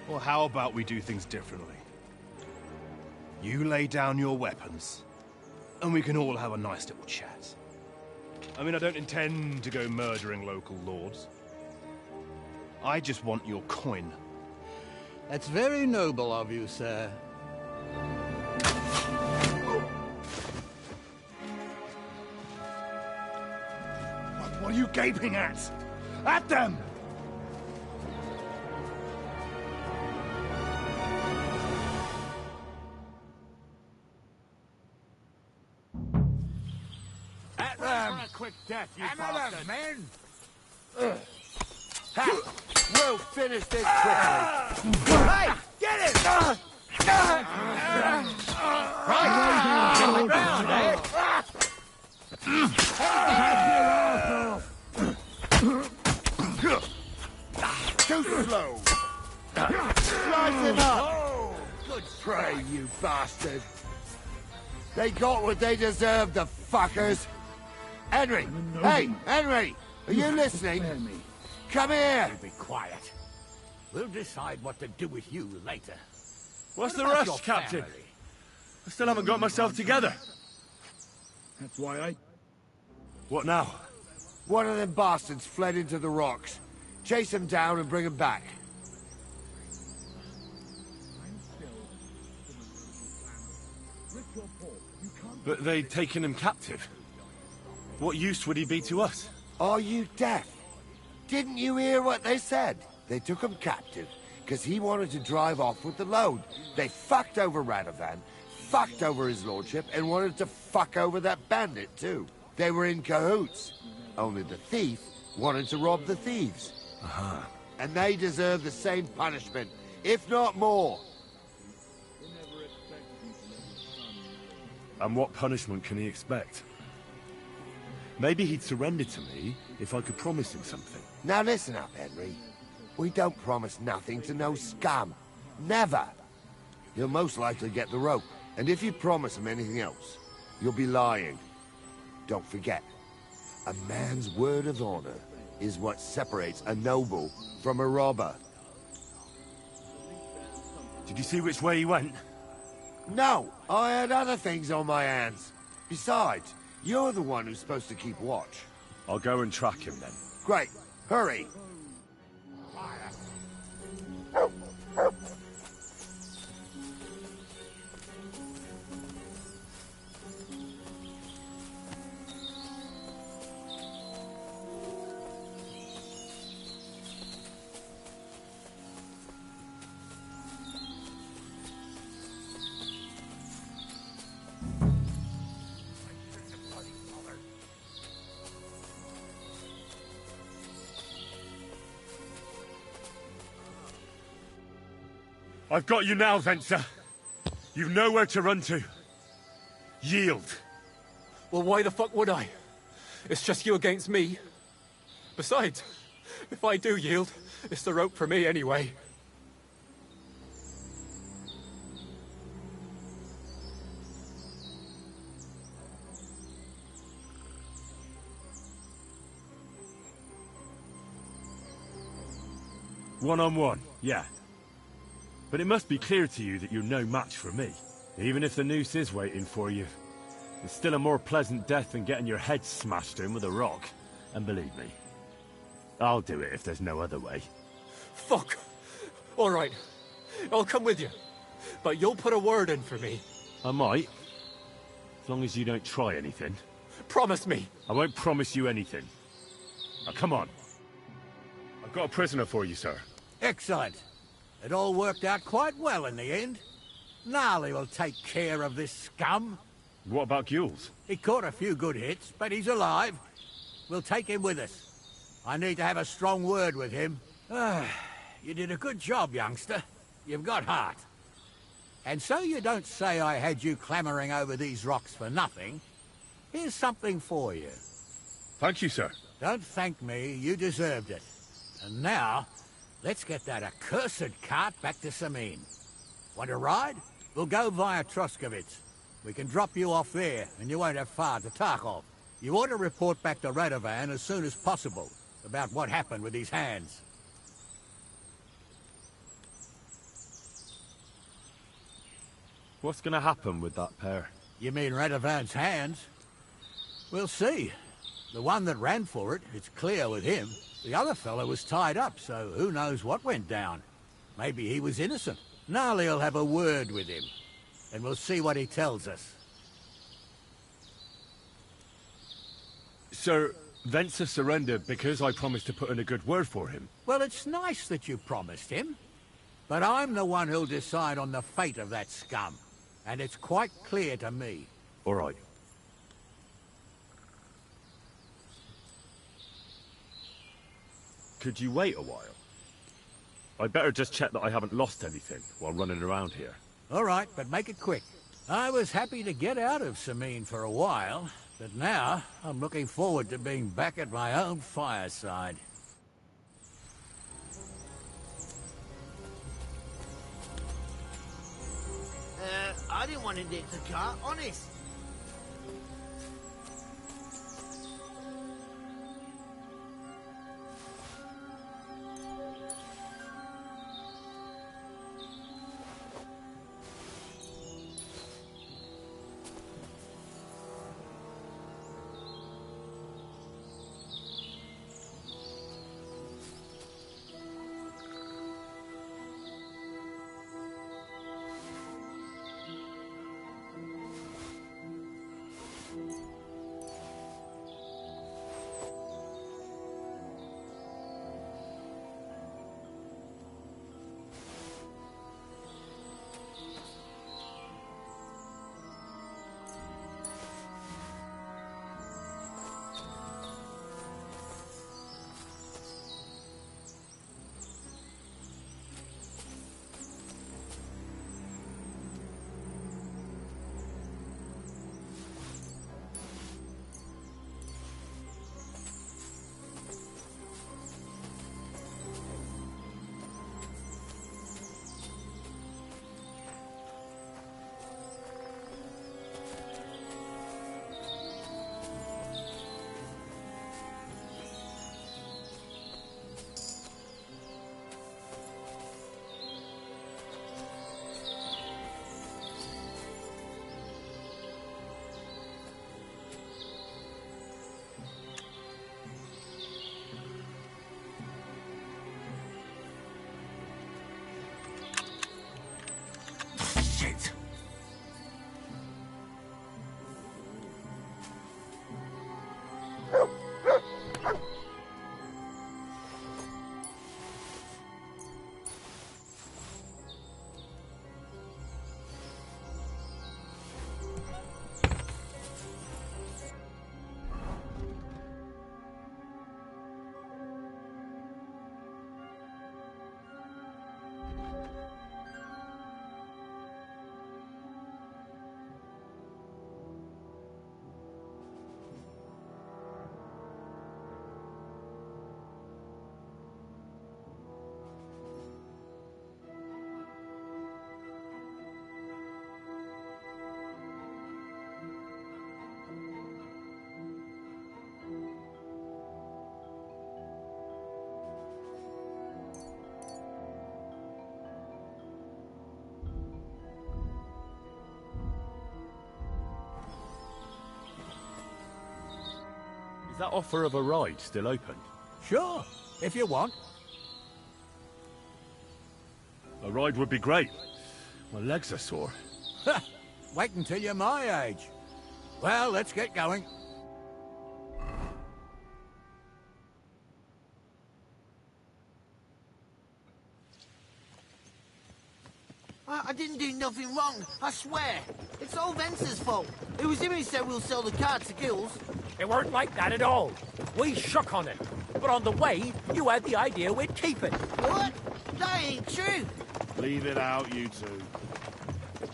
Well, how about we do things differently? You lay down your weapons, and we can all have a nice little chat. I mean, I don't intend to go murdering local lords. I just want your coin. That's very noble of you, sir. What are you gaping at? At them! At them! For a quick death, you Hammer bastard. them, men! Ha! We'll finish this quickly. Hey! Get it! Right! Round, eh? Too slow. Slice him up. Good prey, you bastard. They got what they deserved, the fuckers. Henry! Hey, Henry! Are you listening? Come here! You be quiet. We'll decide what to do with you later. What's What the about rush, your Captain? family? I still haven't got myself together. That's why I... What now? One of them bastards fled into the rocks. Chase him down and bring him back. But they'd taken him captive. What use would he be to us? Are you deaf? Didn't you hear what they said? They took him captive because he wanted to drive off with the load. They fucked over Radovan, fucked over his lordship, and wanted to fuck over that bandit too. They were in cahoots. Only the thief wanted to rob the thieves. And they deserve the same punishment, if not more. And what punishment can he expect? Maybe he'd surrender to me if I could promise him something. Now listen up, Henry. We don't promise nothing to no scum. Never. He'll most likely get the rope. And if you promise him anything else, you'll be lying. Don't forget, a man's word of honor is what separates a noble from a robber. Did you see which way he went? No, I had other things on my hands. Besides, you're the one who's supposed to keep watch. I'll go and track him then. Great. Hurry. I've got you now, Venser. You've nowhere to run to. Yield. Well, why the fuck would I? It's just you against me. Besides, if I do yield, it's the rope for me anyway. One-on-one, yeah. But it must be clear to you that you're no match for me. Even if the noose is waiting for you, it's still a more pleasant death than getting your head smashed in with a rock. And believe me, I'll do it if there's no other way. Fuck! All right, I'll come with you. But you'll put a word in for me. I might. As long as you don't try anything. Promise me. I won't promise you anything. Now, come on. I've got a prisoner for you, sir. Excellent. It all worked out quite well in the end. Gnarly will take care of this scum. What about Gules? He caught a few good hits, but he's alive. We'll take him with us. I need to have a strong word with him. You did a good job, youngster. You've got heart. And so you don't say I had you clambering over these rocks for nothing. Here's something for you. Thank you, sir. Don't thank me. You deserved it. And now, let's get that accursed cart back to Samin. Want a ride? We'll go via Troskovitz. We can drop you off there, and you won't have far to Tarkov. You ought to report back to Radovan as soon as possible about what happened with these hands. What's gonna happen with that pair? You mean Radovan's hands? We'll see. The one that ran for it, it's clear with him. The other fellow was tied up, so who knows what went down. Maybe he was innocent. Gnarly'll have a word with him, and we'll see what he tells us. Sir, Venser surrendered because I promised to put in a good word for him. Well, it's nice that you promised him, but I'm the one who'll decide on the fate of that scum, and it's quite clear to me. All right. Could you wait a while? I'd better just check that I haven't lost anything while running around here. All right, but make it quick. I was happy to get out of Samin for a while, but now I'm looking forward to being back at my own fireside. I didn't want to nick the car, honest. that offer of a ride still open? Sure, if you want. A ride would be great. My legs are sore. Wait until you're my age. Well, let's get going. I didn't do nothing wrong, I swear. It's all Vence's fault. It was him who said we'll sell the car to Gills. It weren't like that at all. We shook on it. But on the way, you had the idea we'd keep it. What? That ain't true. Leave it out, you two.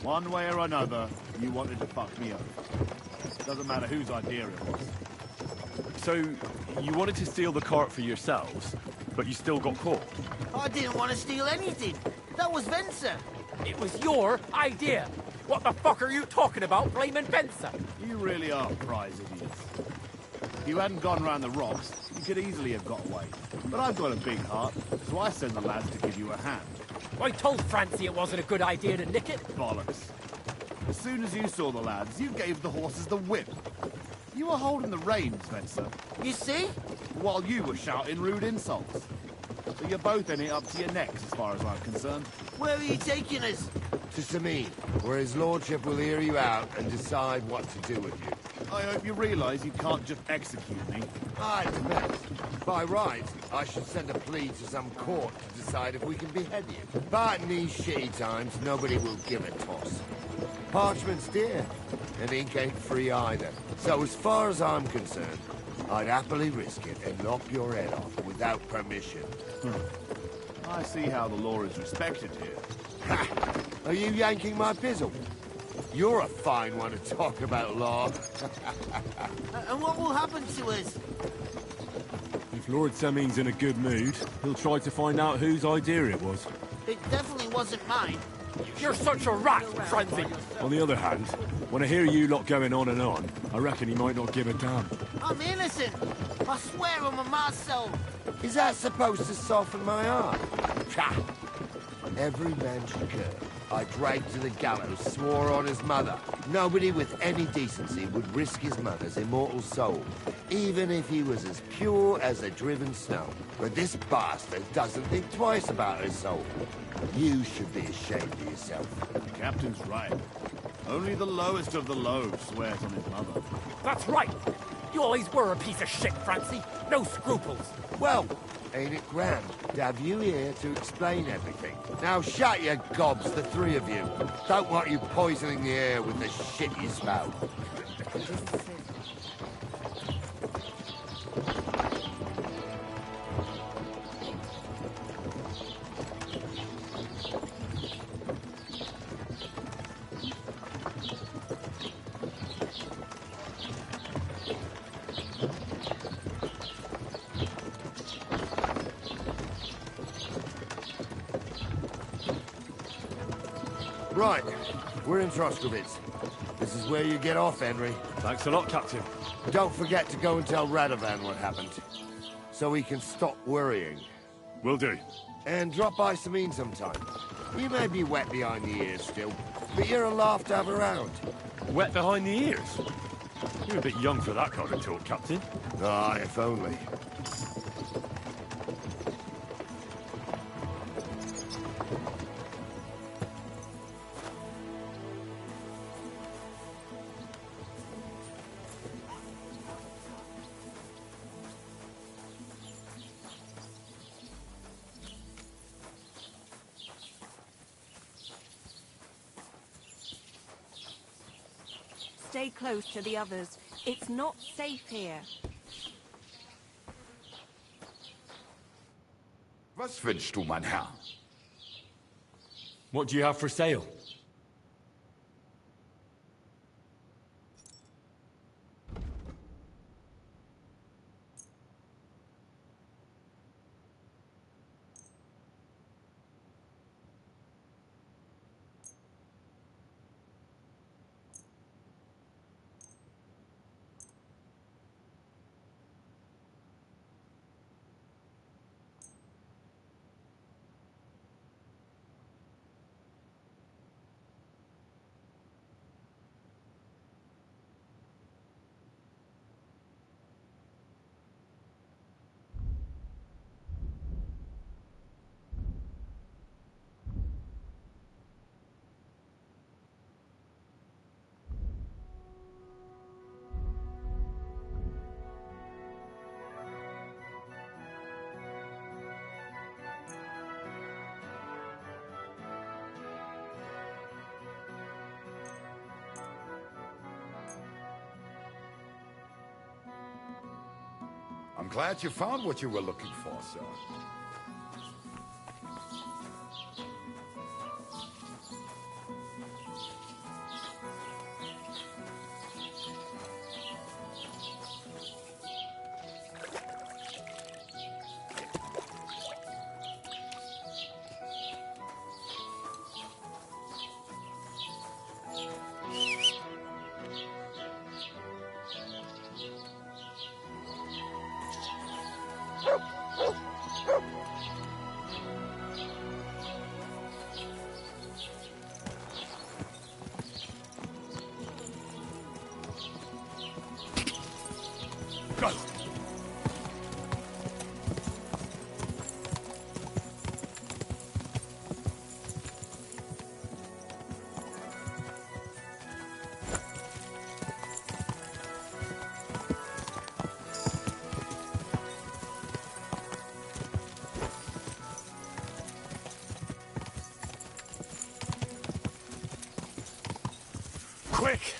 One way or another, you wanted to fuck me over. Doesn't matter whose idea it was. So, you wanted to steal the cart for yourselves, but you still got caught? I didn't want to steal anything. That was Vencer. It was your idea. What the fuck are you talking about, blaming Vencer? You really are prize idiots. If you hadn't gone round the rocks, you could easily have got away. But I've got a big heart, so I sent the lads to give you a hand. I told Francie it wasn't a good idea to nick it. Bollocks. As soon as you saw the lads, you gave the horses the whip. You were holding the reins, Vencer. You see? While you were shouting rude insults. So you're both in it up to your necks, as far as I'm concerned. Where are you taking us? To Sameen, where his lordship will hear you out and decide what to do with you. I hope you realise you can't just execute me. It depends. By right, I should send a plea to some court to decide if we can behead you. But in these shitty times, nobody will give a toss. Parchment's dear, and ink ain't free either. So as far as I'm concerned, I'd happily risk it and knock your head off without permission. I see how the law is respected here. Ha! Are you yanking my pizzle? You're a fine one to talk about law. And what will happen to us? If Lord Seming's in a good mood, he'll try to find out whose idea it was. It definitely wasn't mine. You're such a rat, Francie. On the other hand, when I hear you lot going on and on, I reckon he might not give a damn. I'm innocent. I swear on my soul. Is that supposed to soften my heart? Ha! Every man's cur I dragged to the gallows swore on his mother. Nobody with any decency would risk his mother's immortal soul, even if he was as pure as the driven snow. But this bastard doesn't think twice about his soul. You should be ashamed of yourself. The captain's right. Only the lowest of the low swears on his mother. That's right. You always were a piece of shit, Francie. No scruples. Well, ain't it grand to have you here to explain everything? Now shut your gobs, the three of you. Don't want you poisoning the air with the shit you spout. Right, we're in Troskovitz. This is where you get off, Henry. Thanks a lot, Captain. Don't forget to go and tell Radovan what happened, so he can stop worrying. Will do. And drop by Sameen sometime. You may be wet behind the ears still, but you're a laugh to have around. Wet behind the ears? You're a bit young for that kind of talk, Captain. Ah, if only. Stay close to the others. It's not safe here. Was wünschst du, mein Herr? What do you have for sale? I'm glad you found what you were looking for, sir. Go! Quick!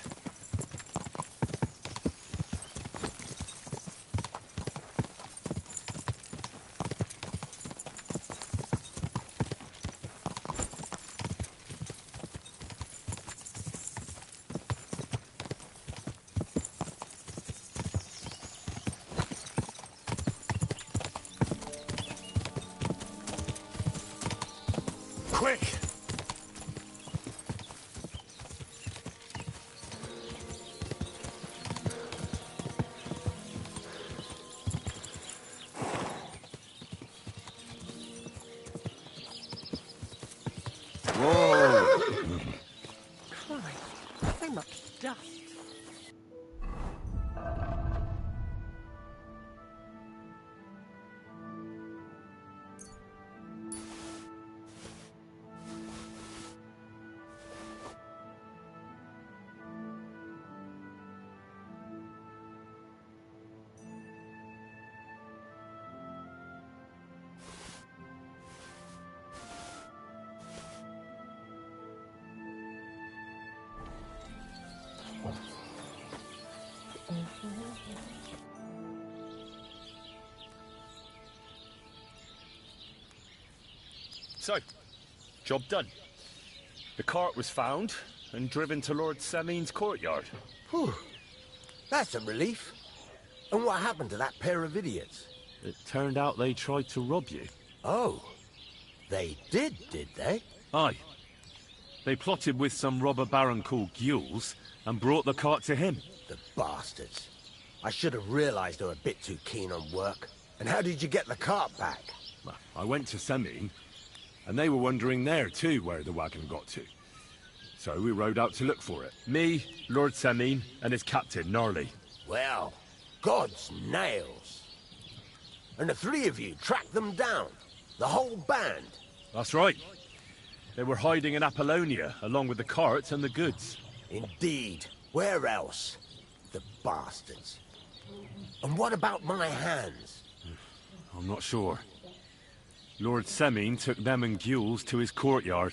Quick! Whoa! Christ, so much dust. So, job done. The cart was found and driven to Lord Semin's courtyard. Whew. That's a relief. And what happened to that pair of idiots? It turned out they tried to rob you. Oh. They did they? Aye. They plotted with some robber baron called Gules and brought the cart to him. The bastards. I should have realized they were a bit too keen on work. And how did you get the cart back? Well, I went to Semin, and they were wondering there too where the wagon got to. So we rode out to look for it. Me, Lord Semin, and his captain, Gnarly. Well, God's nails. And the three of you tracked them down? The whole band? That's right. They were hiding in Apollonia, along with the cart and the goods. Indeed. Where else? The bastards. And what about my hands? I'm not sure. Lord Semin took them and Gules to his courtyard.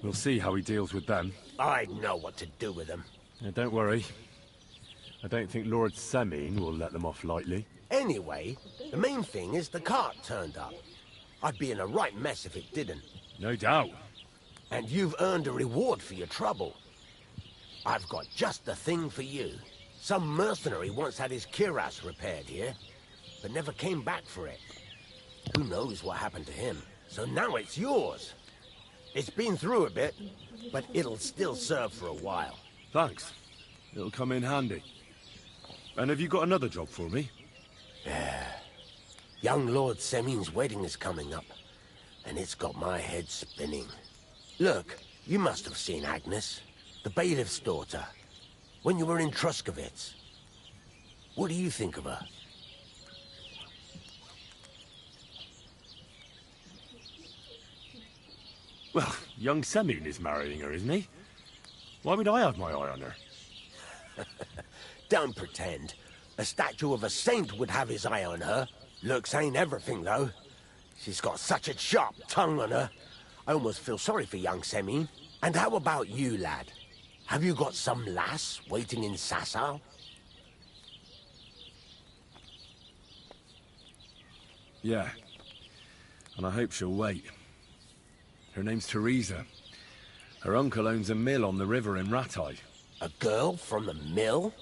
We'll see how he deals with them. I know what to do with them. Now, don't worry. I don't think Lord Semin will let them off lightly. Anyway, the main thing is the cart turned up. I'd be in a right mess if it didn't. No doubt. And you've earned a reward for your trouble. I've got just the thing for you. Some mercenary once had his cuirass repaired here, but never came back for it. Who knows what happened to him? So now it's yours. It's been through a bit, but it'll still serve for a while. Thanks. It'll come in handy. And have you got another job for me? Young Lord Semin's wedding is coming up, and it's got my head spinning. Look, you must have seen Agnes, the bailiff's daughter, when you were in Truscovitz. What do you think of her? Well, young Semin is marrying her, isn't he? Why would I have my eye on her? Don't pretend. A statue of a saint would have his eye on her. Looks ain't everything, though. She's got such a sharp tongue on her. I almost feel sorry for young Semin. And how about you, lad? Have you got some lass waiting in Sasau? Yeah. And I hope she'll wait. Her name's Teresa. Her uncle owns a mill on the river in Rattay. A girl from the mill?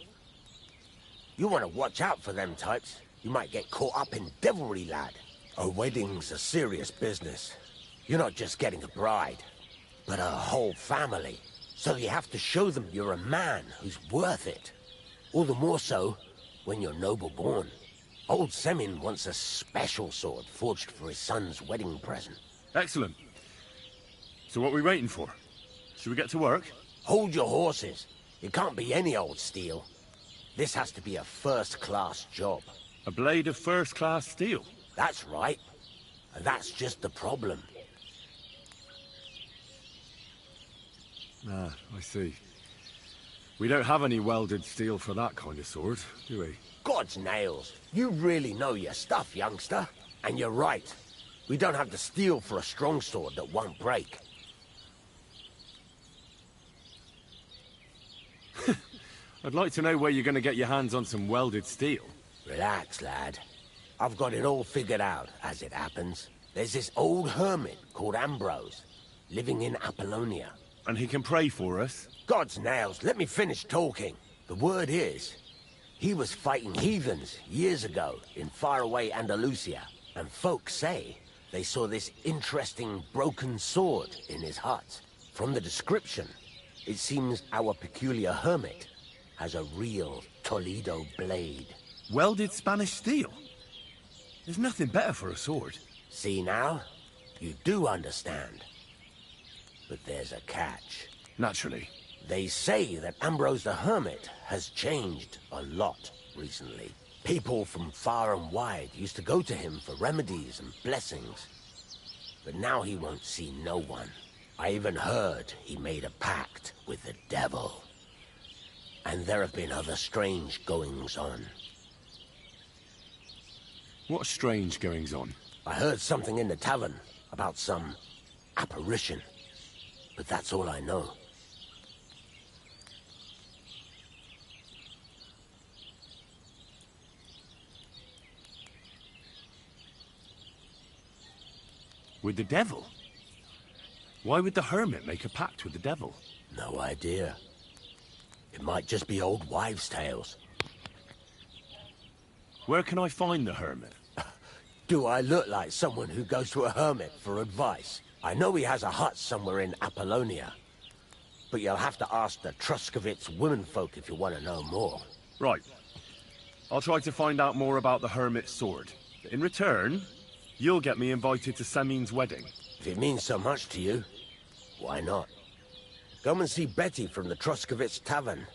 You want to watch out for them types. You might get caught up in devilry, lad. A wedding's a serious business. You're not just getting a bride, but a whole family. So you have to show them you're a man who's worth it. All the more so when you're noble-born. Old Semin wants a special sword forged for his son's wedding present. Excellent. So what are we waiting for? Should we get to work? Hold your horses. It can't be any old steel. This has to be a first-class job. A blade of first-class steel? That's right. And that's just the problem. Ah, I see. We don't have any welded steel for that kind of sword, do we? God's nails. You really know your stuff, youngster. And you're right. We don't have the steel for a strong sword that won't break. I'd like to know where you're going to get your hands on some welded steel. Relax, lad. I've got it all figured out, as it happens. There's this old hermit called Ambrose, living in Apollonia. And he can pray for us? God's nails, let me finish talking. The word is, he was fighting heathens years ago in faraway Andalusia, and folks say they saw this interesting broken sword in his hut. From the description, it seems our peculiar hermit has a real Toledo blade. Welded Spanish steel? There's nothing better for a sword. See now? You do understand. But there's a catch. Naturally. They say that Ambrose the Hermit has changed a lot recently. People from far and wide used to go to him for remedies and blessings. But now he won't see no one. I even heard he made a pact with the devil. And there have been other strange goings-on. What strange goings-on? I heard something in the tavern about some apparition. But that's all I know. With the devil? Why would the hermit make a pact with the devil? No idea. It might just be old wives' tales. Where can I find the hermit? Do I look like someone who goes to a hermit for advice? I know he has a hut somewhere in Apollonia. But you'll have to ask the Truscovitz womenfolk if you want to know more. Right. I'll try to find out more about the hermit's sword. In return, you'll get me invited to Semin's wedding. If it means so much to you, why not? Come and see Betty from the Truscovitz Tavern.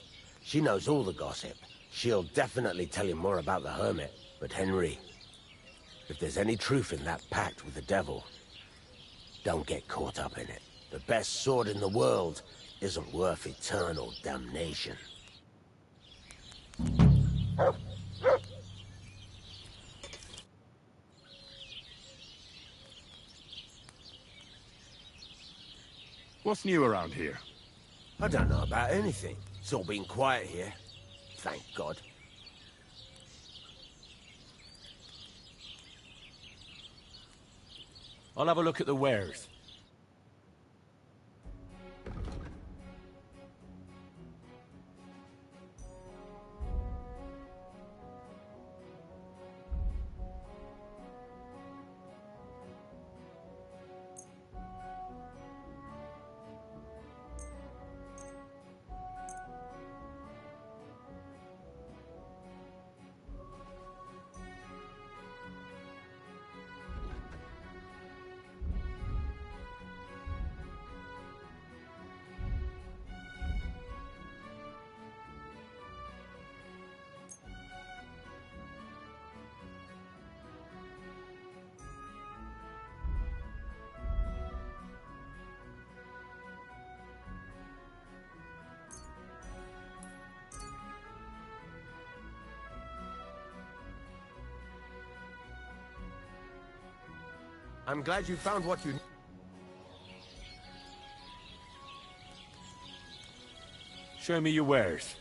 She knows all the gossip. She'll definitely tell you more about the hermit. But Henry, if there's any truth in that pact with the devil, don't get caught up in it. The best sword in the world isn't worth eternal damnation. What's new around here? I don't know about anything. It's all been quiet here. Thank God. I'll have a look at the wares. I'm glad you found what you... Show me your wares.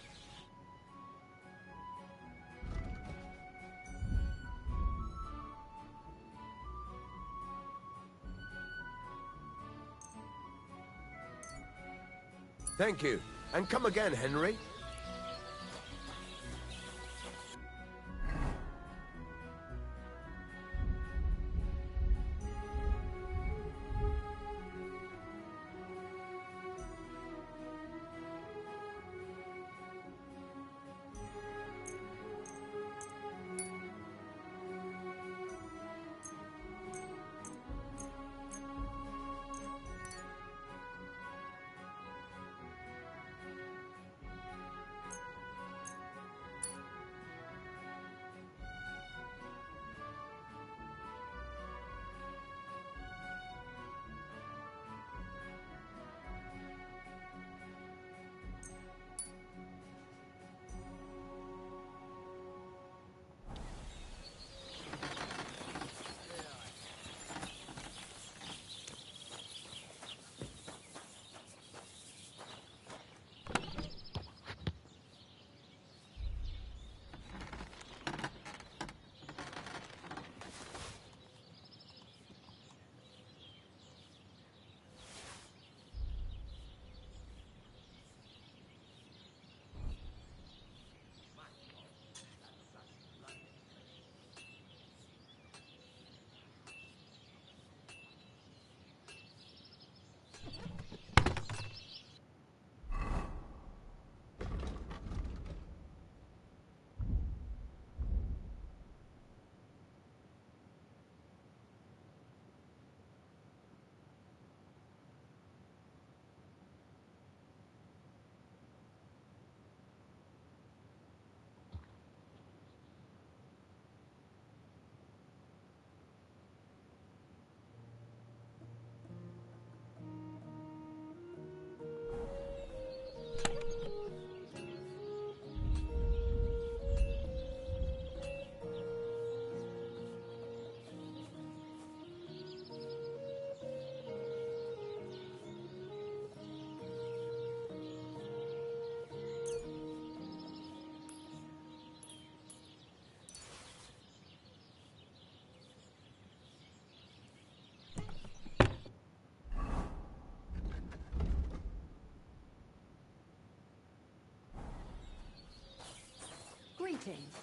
Thank you. And come again, Henry. Greetings.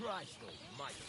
Christ almighty.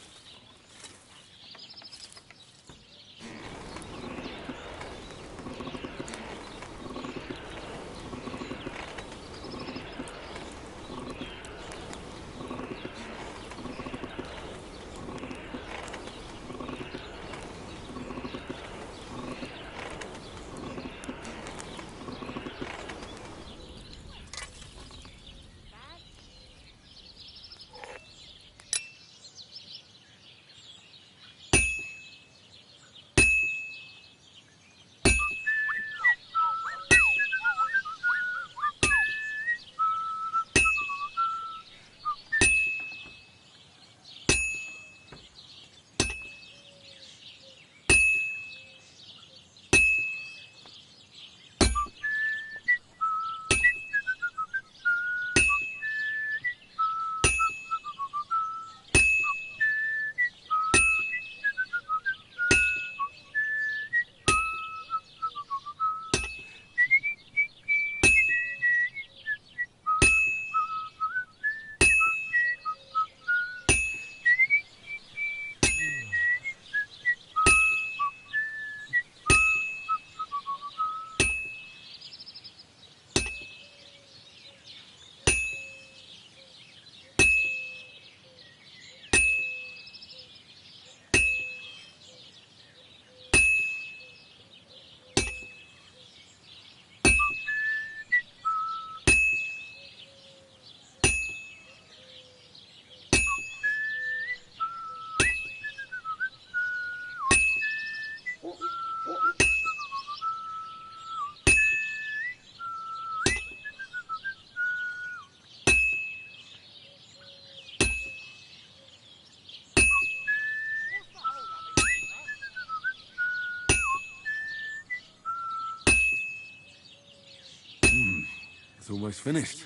almost finished.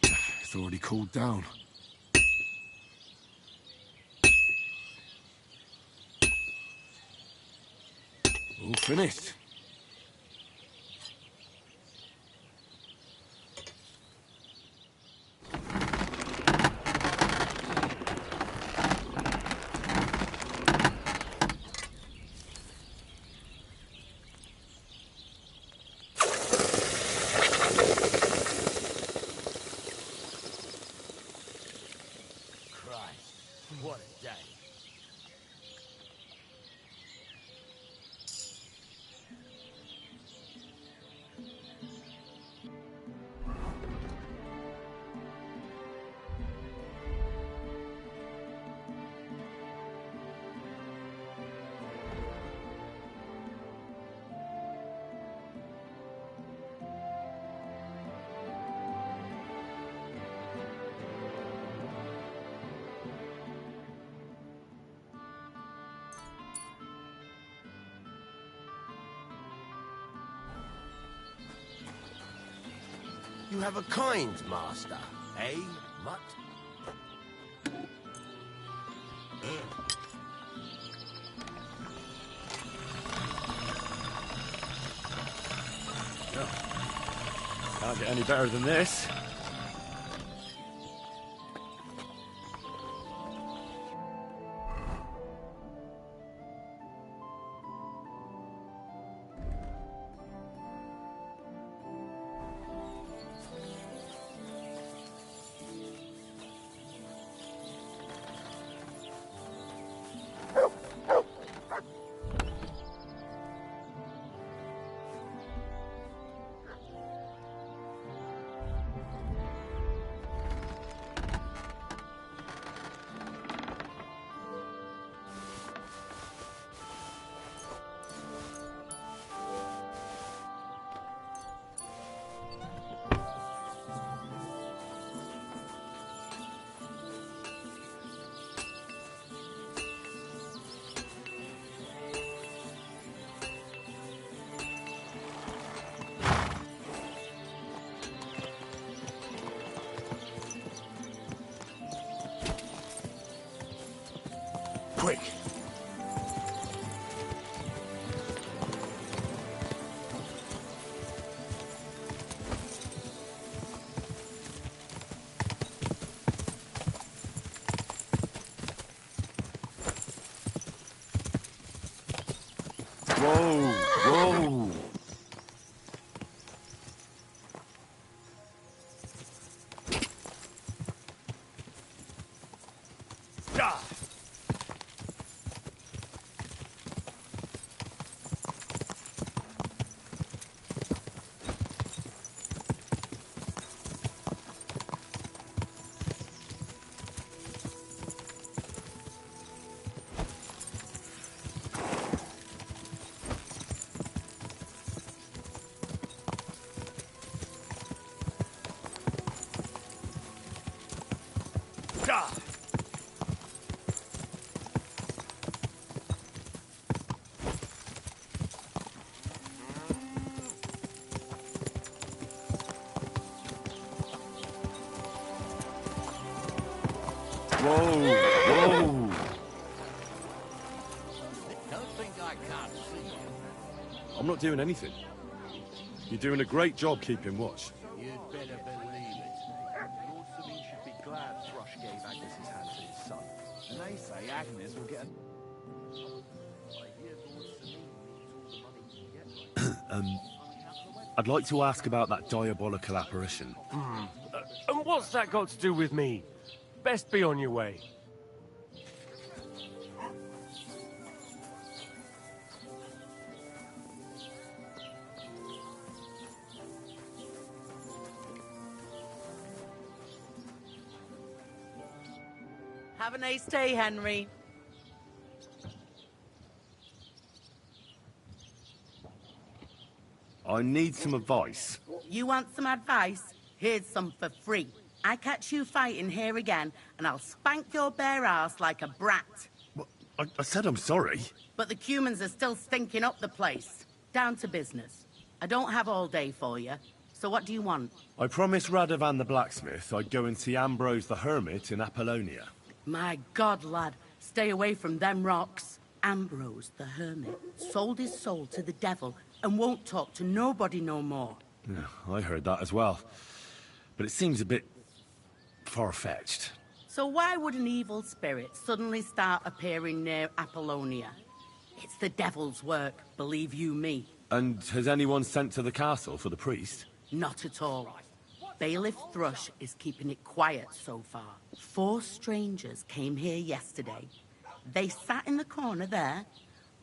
It's already cooled down. All finished. What a day. You have a kind master, eh, Mutt? Can't get any better than this. Quick! Whoa! Whoa! Whoa! Whoa! Don't think I can't see you. I'm not doing anything. You're doing a great job keeping watch. You'd better believe it. Lord Sabine should be glad Thrush gave Agnes his hand to his son. And they say Agnes will get I'd like to ask about that diabolical apparition. And what's that got to do with me? Best be on your way. Have a nice day, Henry. I need some advice. You want some advice? Here's some for free. I catch you fighting here again, and I'll spank your bare ass like a brat. I said I'm sorry. But the Cumans are still stinking up the place. Down to business. I don't have all day for you. So what do you want? I promised Radovan the blacksmith I'd go and see Ambrose the hermit in Apollonia. My God, lad, stay away from them rocks. Ambrose the hermit sold his soul to the devil and won't talk to nobody no more. Yeah, I heard that as well. But it seems a bit far-fetched. So why would an evil spirit suddenly start appearing near Apollonia? It's the devil's work, believe you me. And has anyone sent to the castle for the priest? Not at all. Bailiff Thrush is keeping it quiet so far. 4 strangers came here yesterday. They sat in the corner there,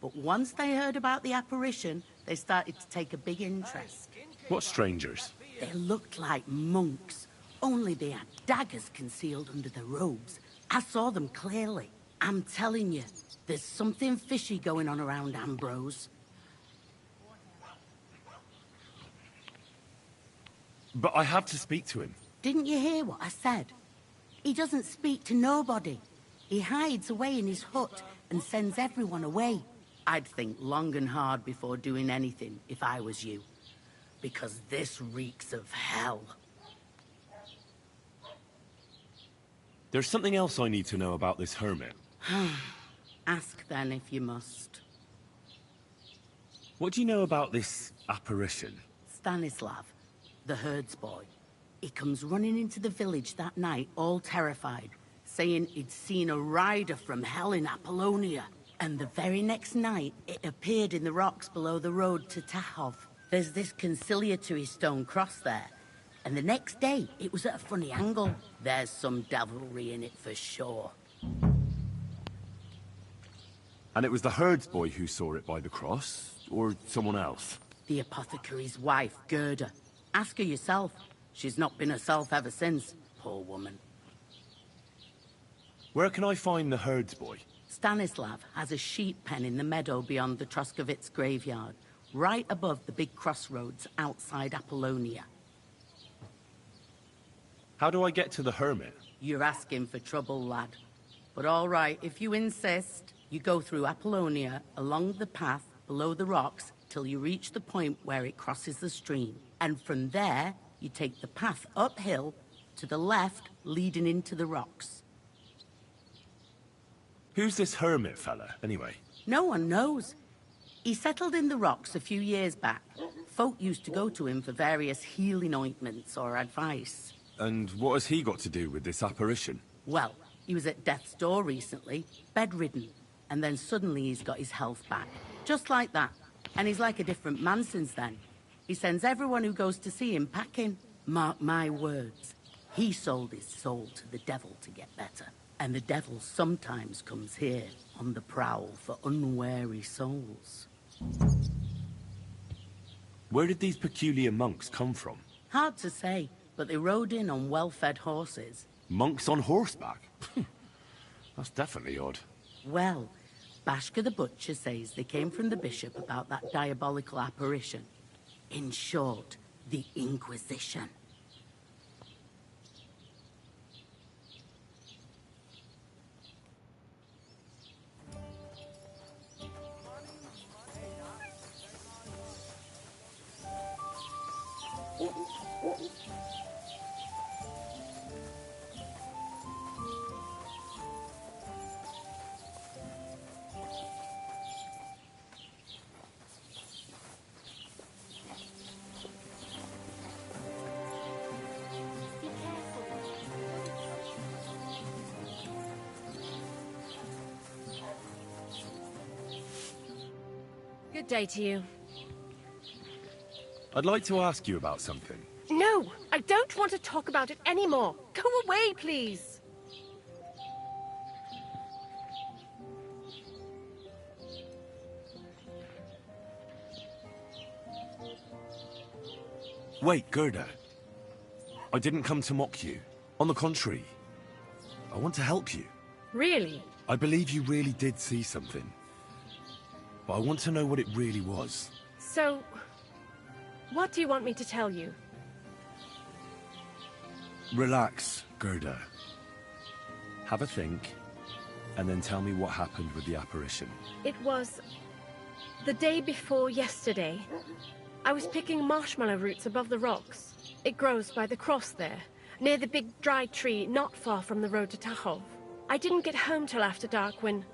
but once they heard about the apparition, they started to take a big interest. What strangers? They looked like monks, only they had daggers concealed under their robes. I saw them clearly. I'm telling you, there's something fishy going on around Ambrose. But I have to speak to him. Didn't you hear what I said? He doesn't speak to nobody. He hides away in his hut and sends everyone away. I'd think long and hard before doing anything if I was you. Because this reeks of hell. There's something else I need to know about this hermit. Ask then if you must. What do you know about this apparition? Stanislav, the herds boy. He comes running into the village that night, all terrified, saying he'd seen a rider from hell in Apollonia. And the very next night, it appeared in the rocks below the road to Tahov. There's this conciliatory stone cross there. And the next day, it was at a funny angle. There's some devilry in it for sure. And it was the herds boy who saw it by the cross, or someone else? The apothecary's wife, Gerda. Ask her yourself. She's not been herself ever since, poor woman. Where can I find the herds boy? Stanislav has a sheep pen in the meadow beyond the Troskovitz graveyard, right above the big crossroads outside Apollonia. How do I get to the hermit? You're asking for trouble, lad. But all right, if you insist, you go through Apollonia, along the path, below the rocks, till you reach the point where it crosses the stream. And from there, you take the path uphill, to the left, leading into the rocks. Who's this hermit fella, anyway? No one knows. He settled in the rocks a few years back. Folk used to go to him for various healing ointments or advice. And what has he got to do with this apparition? Well, he was at death's door recently, bedridden, and then suddenly he's got his health back. Just like that. And he's like a different man since then. He sends everyone who goes to see him packing. Mark my words. He sold his soul to the devil to get better. And the devil sometimes comes here on the prowl for unwary souls. Where did these peculiar monks come from? Hard to say, but they rode in on well-fed horses. Monks on horseback? That's definitely odd. Well, Bashka the Butcher says they came from the bishop about that diabolical apparition. In short, the Inquisition. Good day to you. I'd like to ask you about something. No, I don't want to talk about it anymore. Go away, please. Wait, Gerda. I didn't come to mock you. On the contrary, I want to help you. Really? I believe you really did see something. But I want to know what it really was. So, what do you want me to tell you? Relax, Gerda. Have a think, and then tell me what happened with the apparition. It was the day before yesterday. I was picking marshmallow roots above the rocks. It grows by the cross there, near the big dry tree not far from the road to Tachov. I didn't get home till after dark when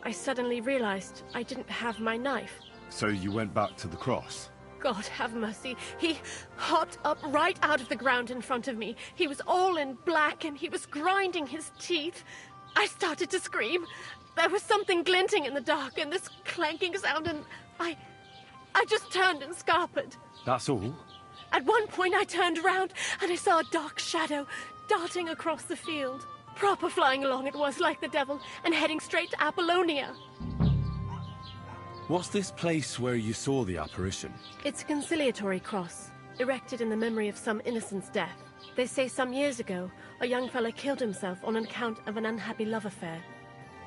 I suddenly realized I didn't have my knife. So you went back to the cross? God have mercy. He hopped up right out of the ground in front of me. He was all in black and he was grinding his teeth. I started to scream. There was something glinting in the dark and this clanking sound, and I just turned and scarpered. That's all? At one point I turned around and I saw a dark shadow darting across the field. Proper flying along it was, like the devil, and heading straight to Apollonia. What's this place where you saw the apparition? It's a conciliatory cross, erected in the memory of some innocent's death. They say some years ago, a young fella killed himself on account of an unhappy love affair.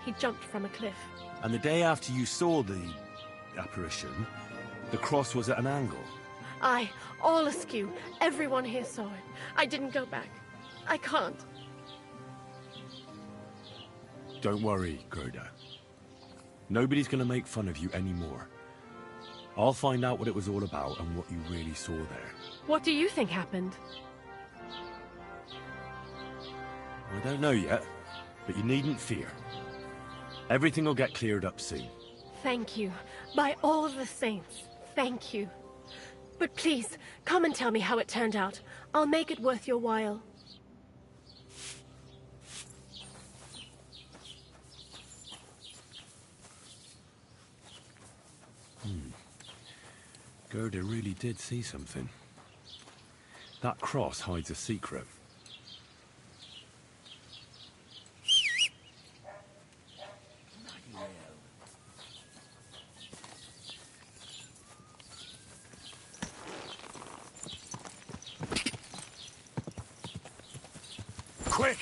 He jumped from a cliff. And the day after you saw the apparition, the cross was at an angle? Aye, all askew. Everyone here saw it. I didn't go back. I can't. Don't worry, Gerda. Nobody's gonna make fun of you anymore. I'll find out what it was all about and what you really saw there. What do you think happened? I don't know yet, but you needn't fear. Everything will get cleared up soon. Thank you. By all the saints, thank you. But please, come and tell me how it turned out. I'll make it worth your while. Gerda really did see something. That cross hides a secret. Quick!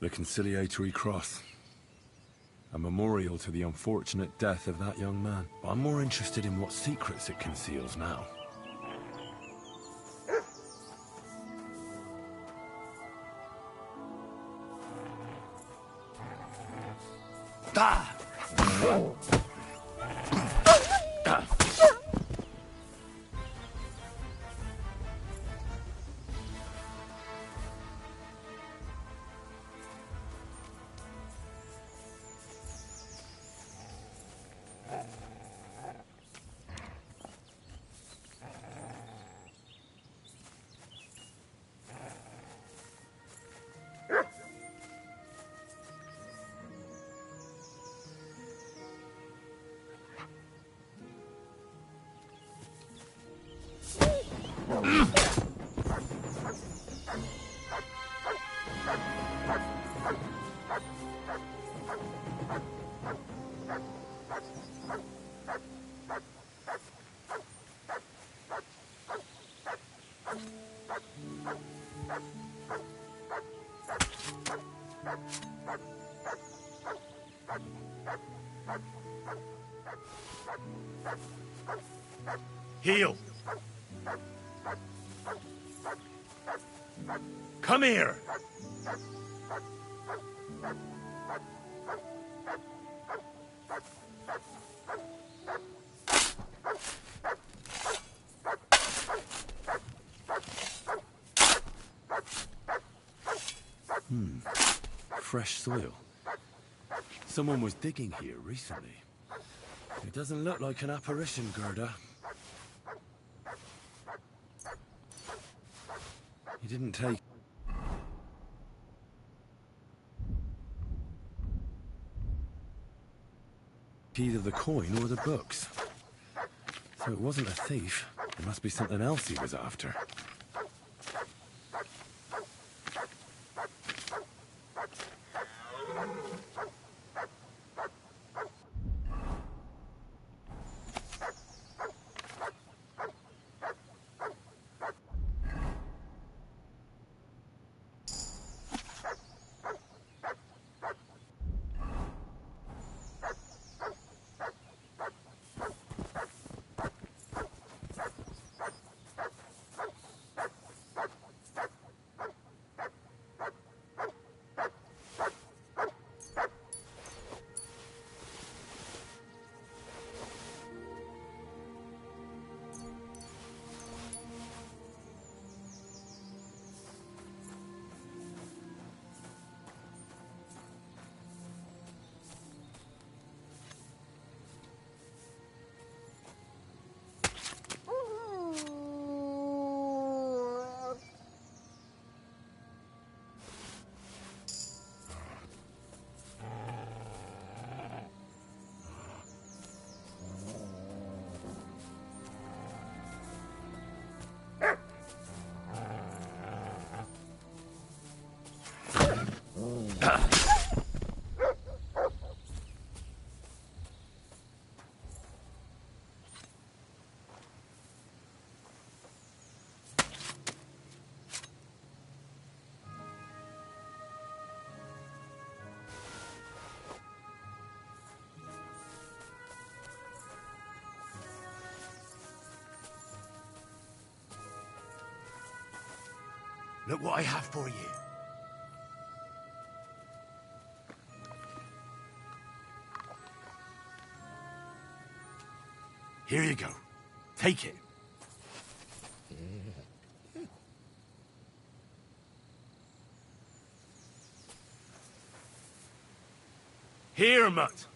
The conciliatory cross. A memorial to the unfortunate death of that young man. But I'm more interested in what secrets it conceals now. Heel! Come here! Fresh soil. Someone was digging here recently. It doesn't look like an apparition, Gerda. You didn't take... either the coin or the books. So it wasn't a thief. It must be something else he was after. Look what I have for you. Here you go. Take it. Here, Mutt.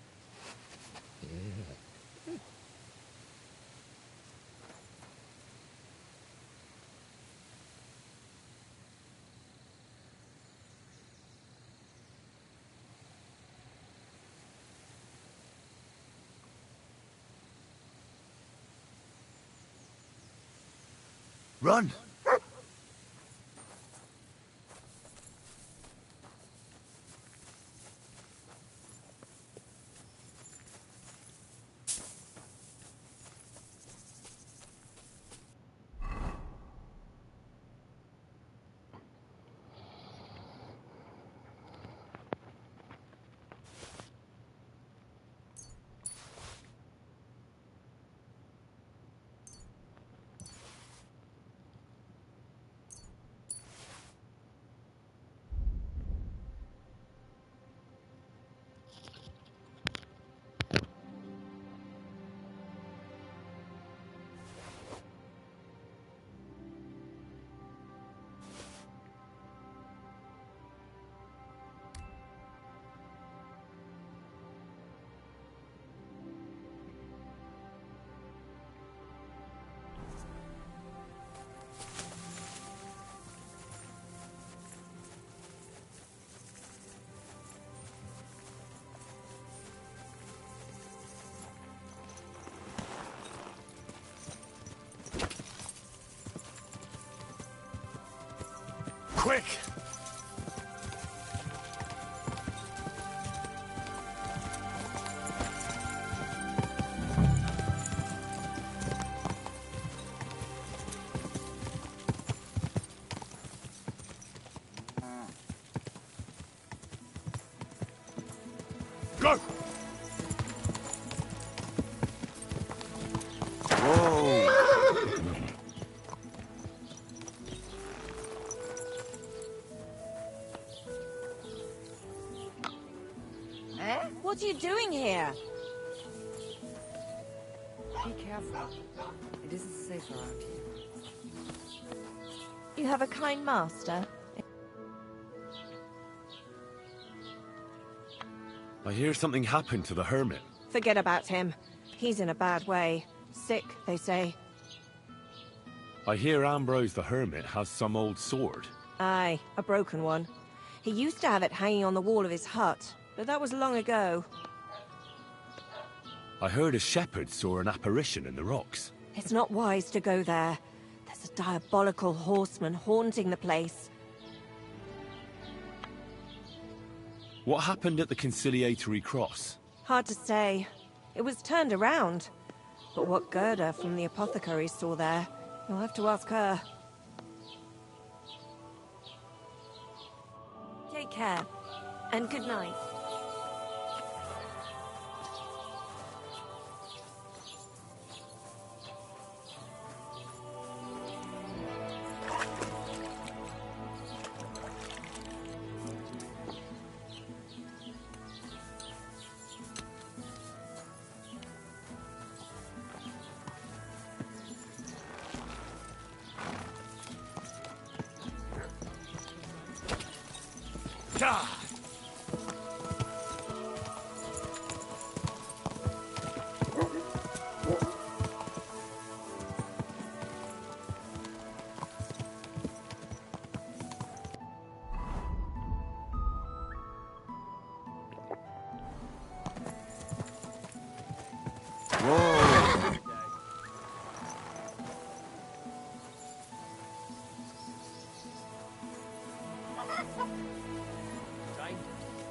Run! Quick! Go! What are you doing here? Be careful. It isn't safe around here. You have a kind master? I hear something happened to the hermit. Forget about him. He's in a bad way. Sick, they say. I hear Ambrose the hermit has some old sword. Aye, a broken one. He used to have it hanging on the wall of his hut, but that was long ago. I heard a shepherd saw an apparition in the rocks. It's not wise to go there. There's a diabolical horseman haunting the place. What happened at the conciliatory cross? Hard to say. It was turned around. But what Gerda from the apothecary saw there, you'll have to ask her. Take care, and good night.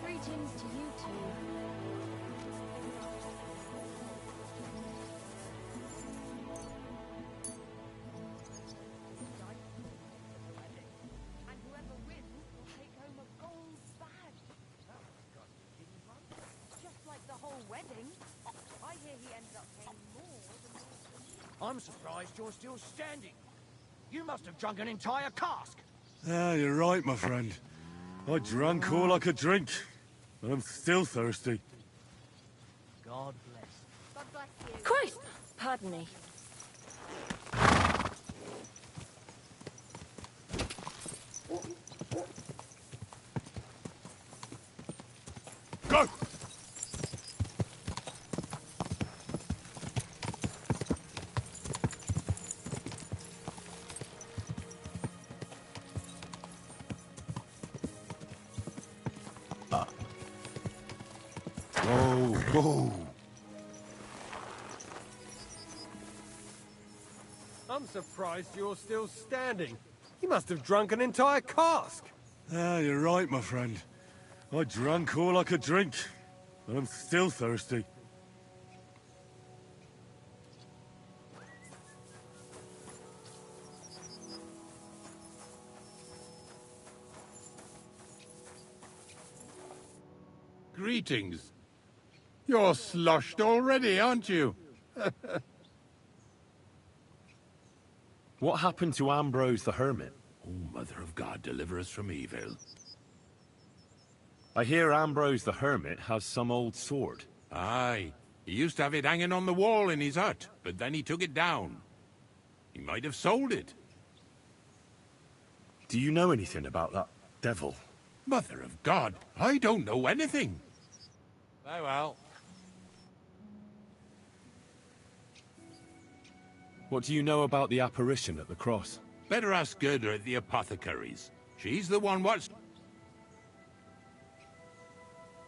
Greetings to you two. And whoever wins will take home a gold badge. Just like the whole wedding. I hear he ends up paying more than... I'm surprised you're still standing. You must have drunk an entire cask. Ah, you're right, my friend. I drank all I could drink, and I'm still thirsty. God bless. God bless you. Christ! Pardon me. Go! Whoa, whoa. I'm surprised you're still standing. You must have drunk an entire cask. Ah, you're right, my friend. I drank all I could drink, and I'm still thirsty. Greetings. You're sloshed already, aren't you? What happened to Ambrose the hermit? Oh, Mother of God, deliver us from evil. I hear Ambrose the hermit has some old sword. Aye. He used to have it hanging on the wall in his hut, but then he took it down. He might have sold it. Do you know anything about that devil? Mother of God, I don't know anything. Very well. What do you know about the apparition at the cross? Better ask Gerda at the apothecary's. She's the one what's...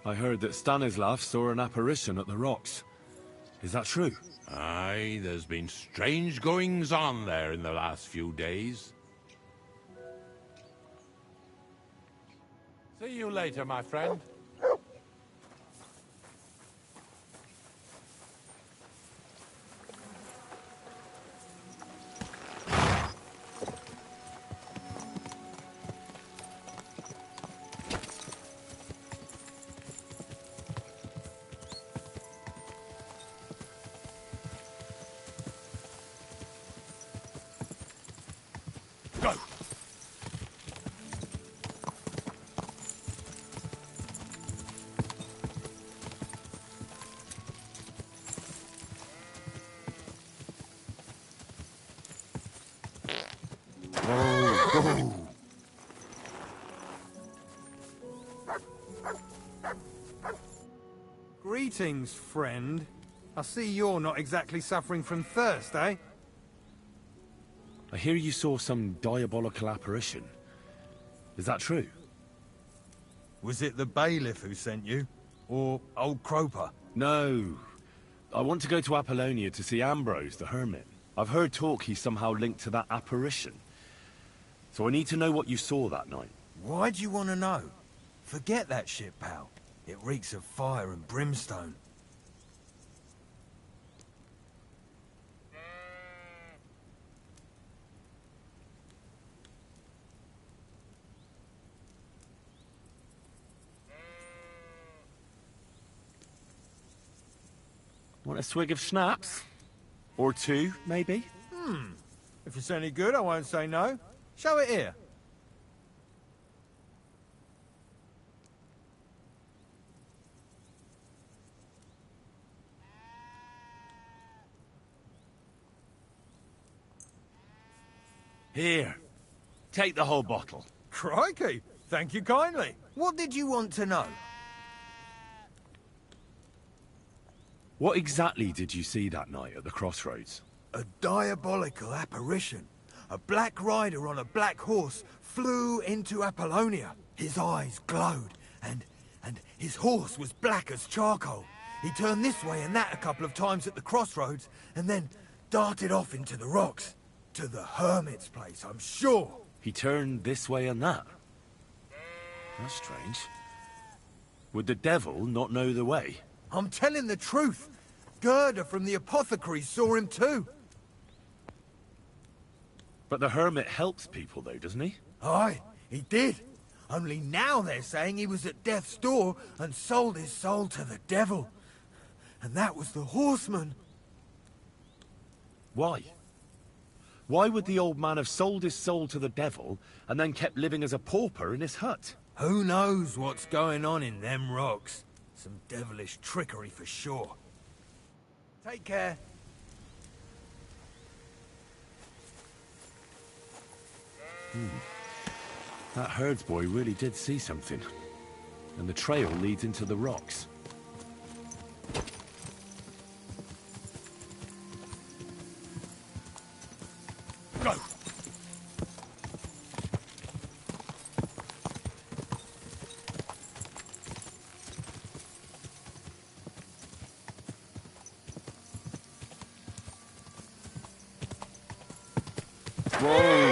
I heard that Stanislav saw an apparition at the rocks. Is that true? Aye, there's been strange goings-on there in the last few days. See you later, my friend. go. Greetings, friend. I see you're not exactly suffering from thirst, eh? I hear you saw some diabolical apparition. Is that true? Was it the bailiff who sent you? Or old Croper? No. I want to go to Apollonia to see Ambrose, the hermit. I've heard talk he's somehow linked to that apparition. So I need to know what you saw that night. Why do you want to know? Forget that shit, pal. It reeks of fire and brimstone. Want a swig of schnapps? Or two, maybe? If it's any good, I won't say no. Show it here. Here. Take the whole bottle. Crikey! Thank you kindly. What did you want to know? What exactly did you see that night at the crossroads? A diabolical apparition. A black rider on a black horse flew into Apollonia. His eyes glowed, and his horse was black as charcoal. He turned this way and that a couple of times at the crossroads, and then darted off into the rocks. To the hermit's place, I'm sure. He turned this way and that? That's strange. Would the devil not know the way? I'm telling the truth. Gerda from the apothecary saw him too. But the hermit helps people though, doesn't he? Aye, he did. Only now they're saying he was at death's door and sold his soul to the devil. And that was the horseman. Why? Why would the old man have sold his soul to the devil and then kept living as a pauper in his hut? Who knows what's going on in them rocks? Some devilish trickery for sure. Take care. That herdsboy really did see something. And the trail leads into the rocks. Go! Whoa!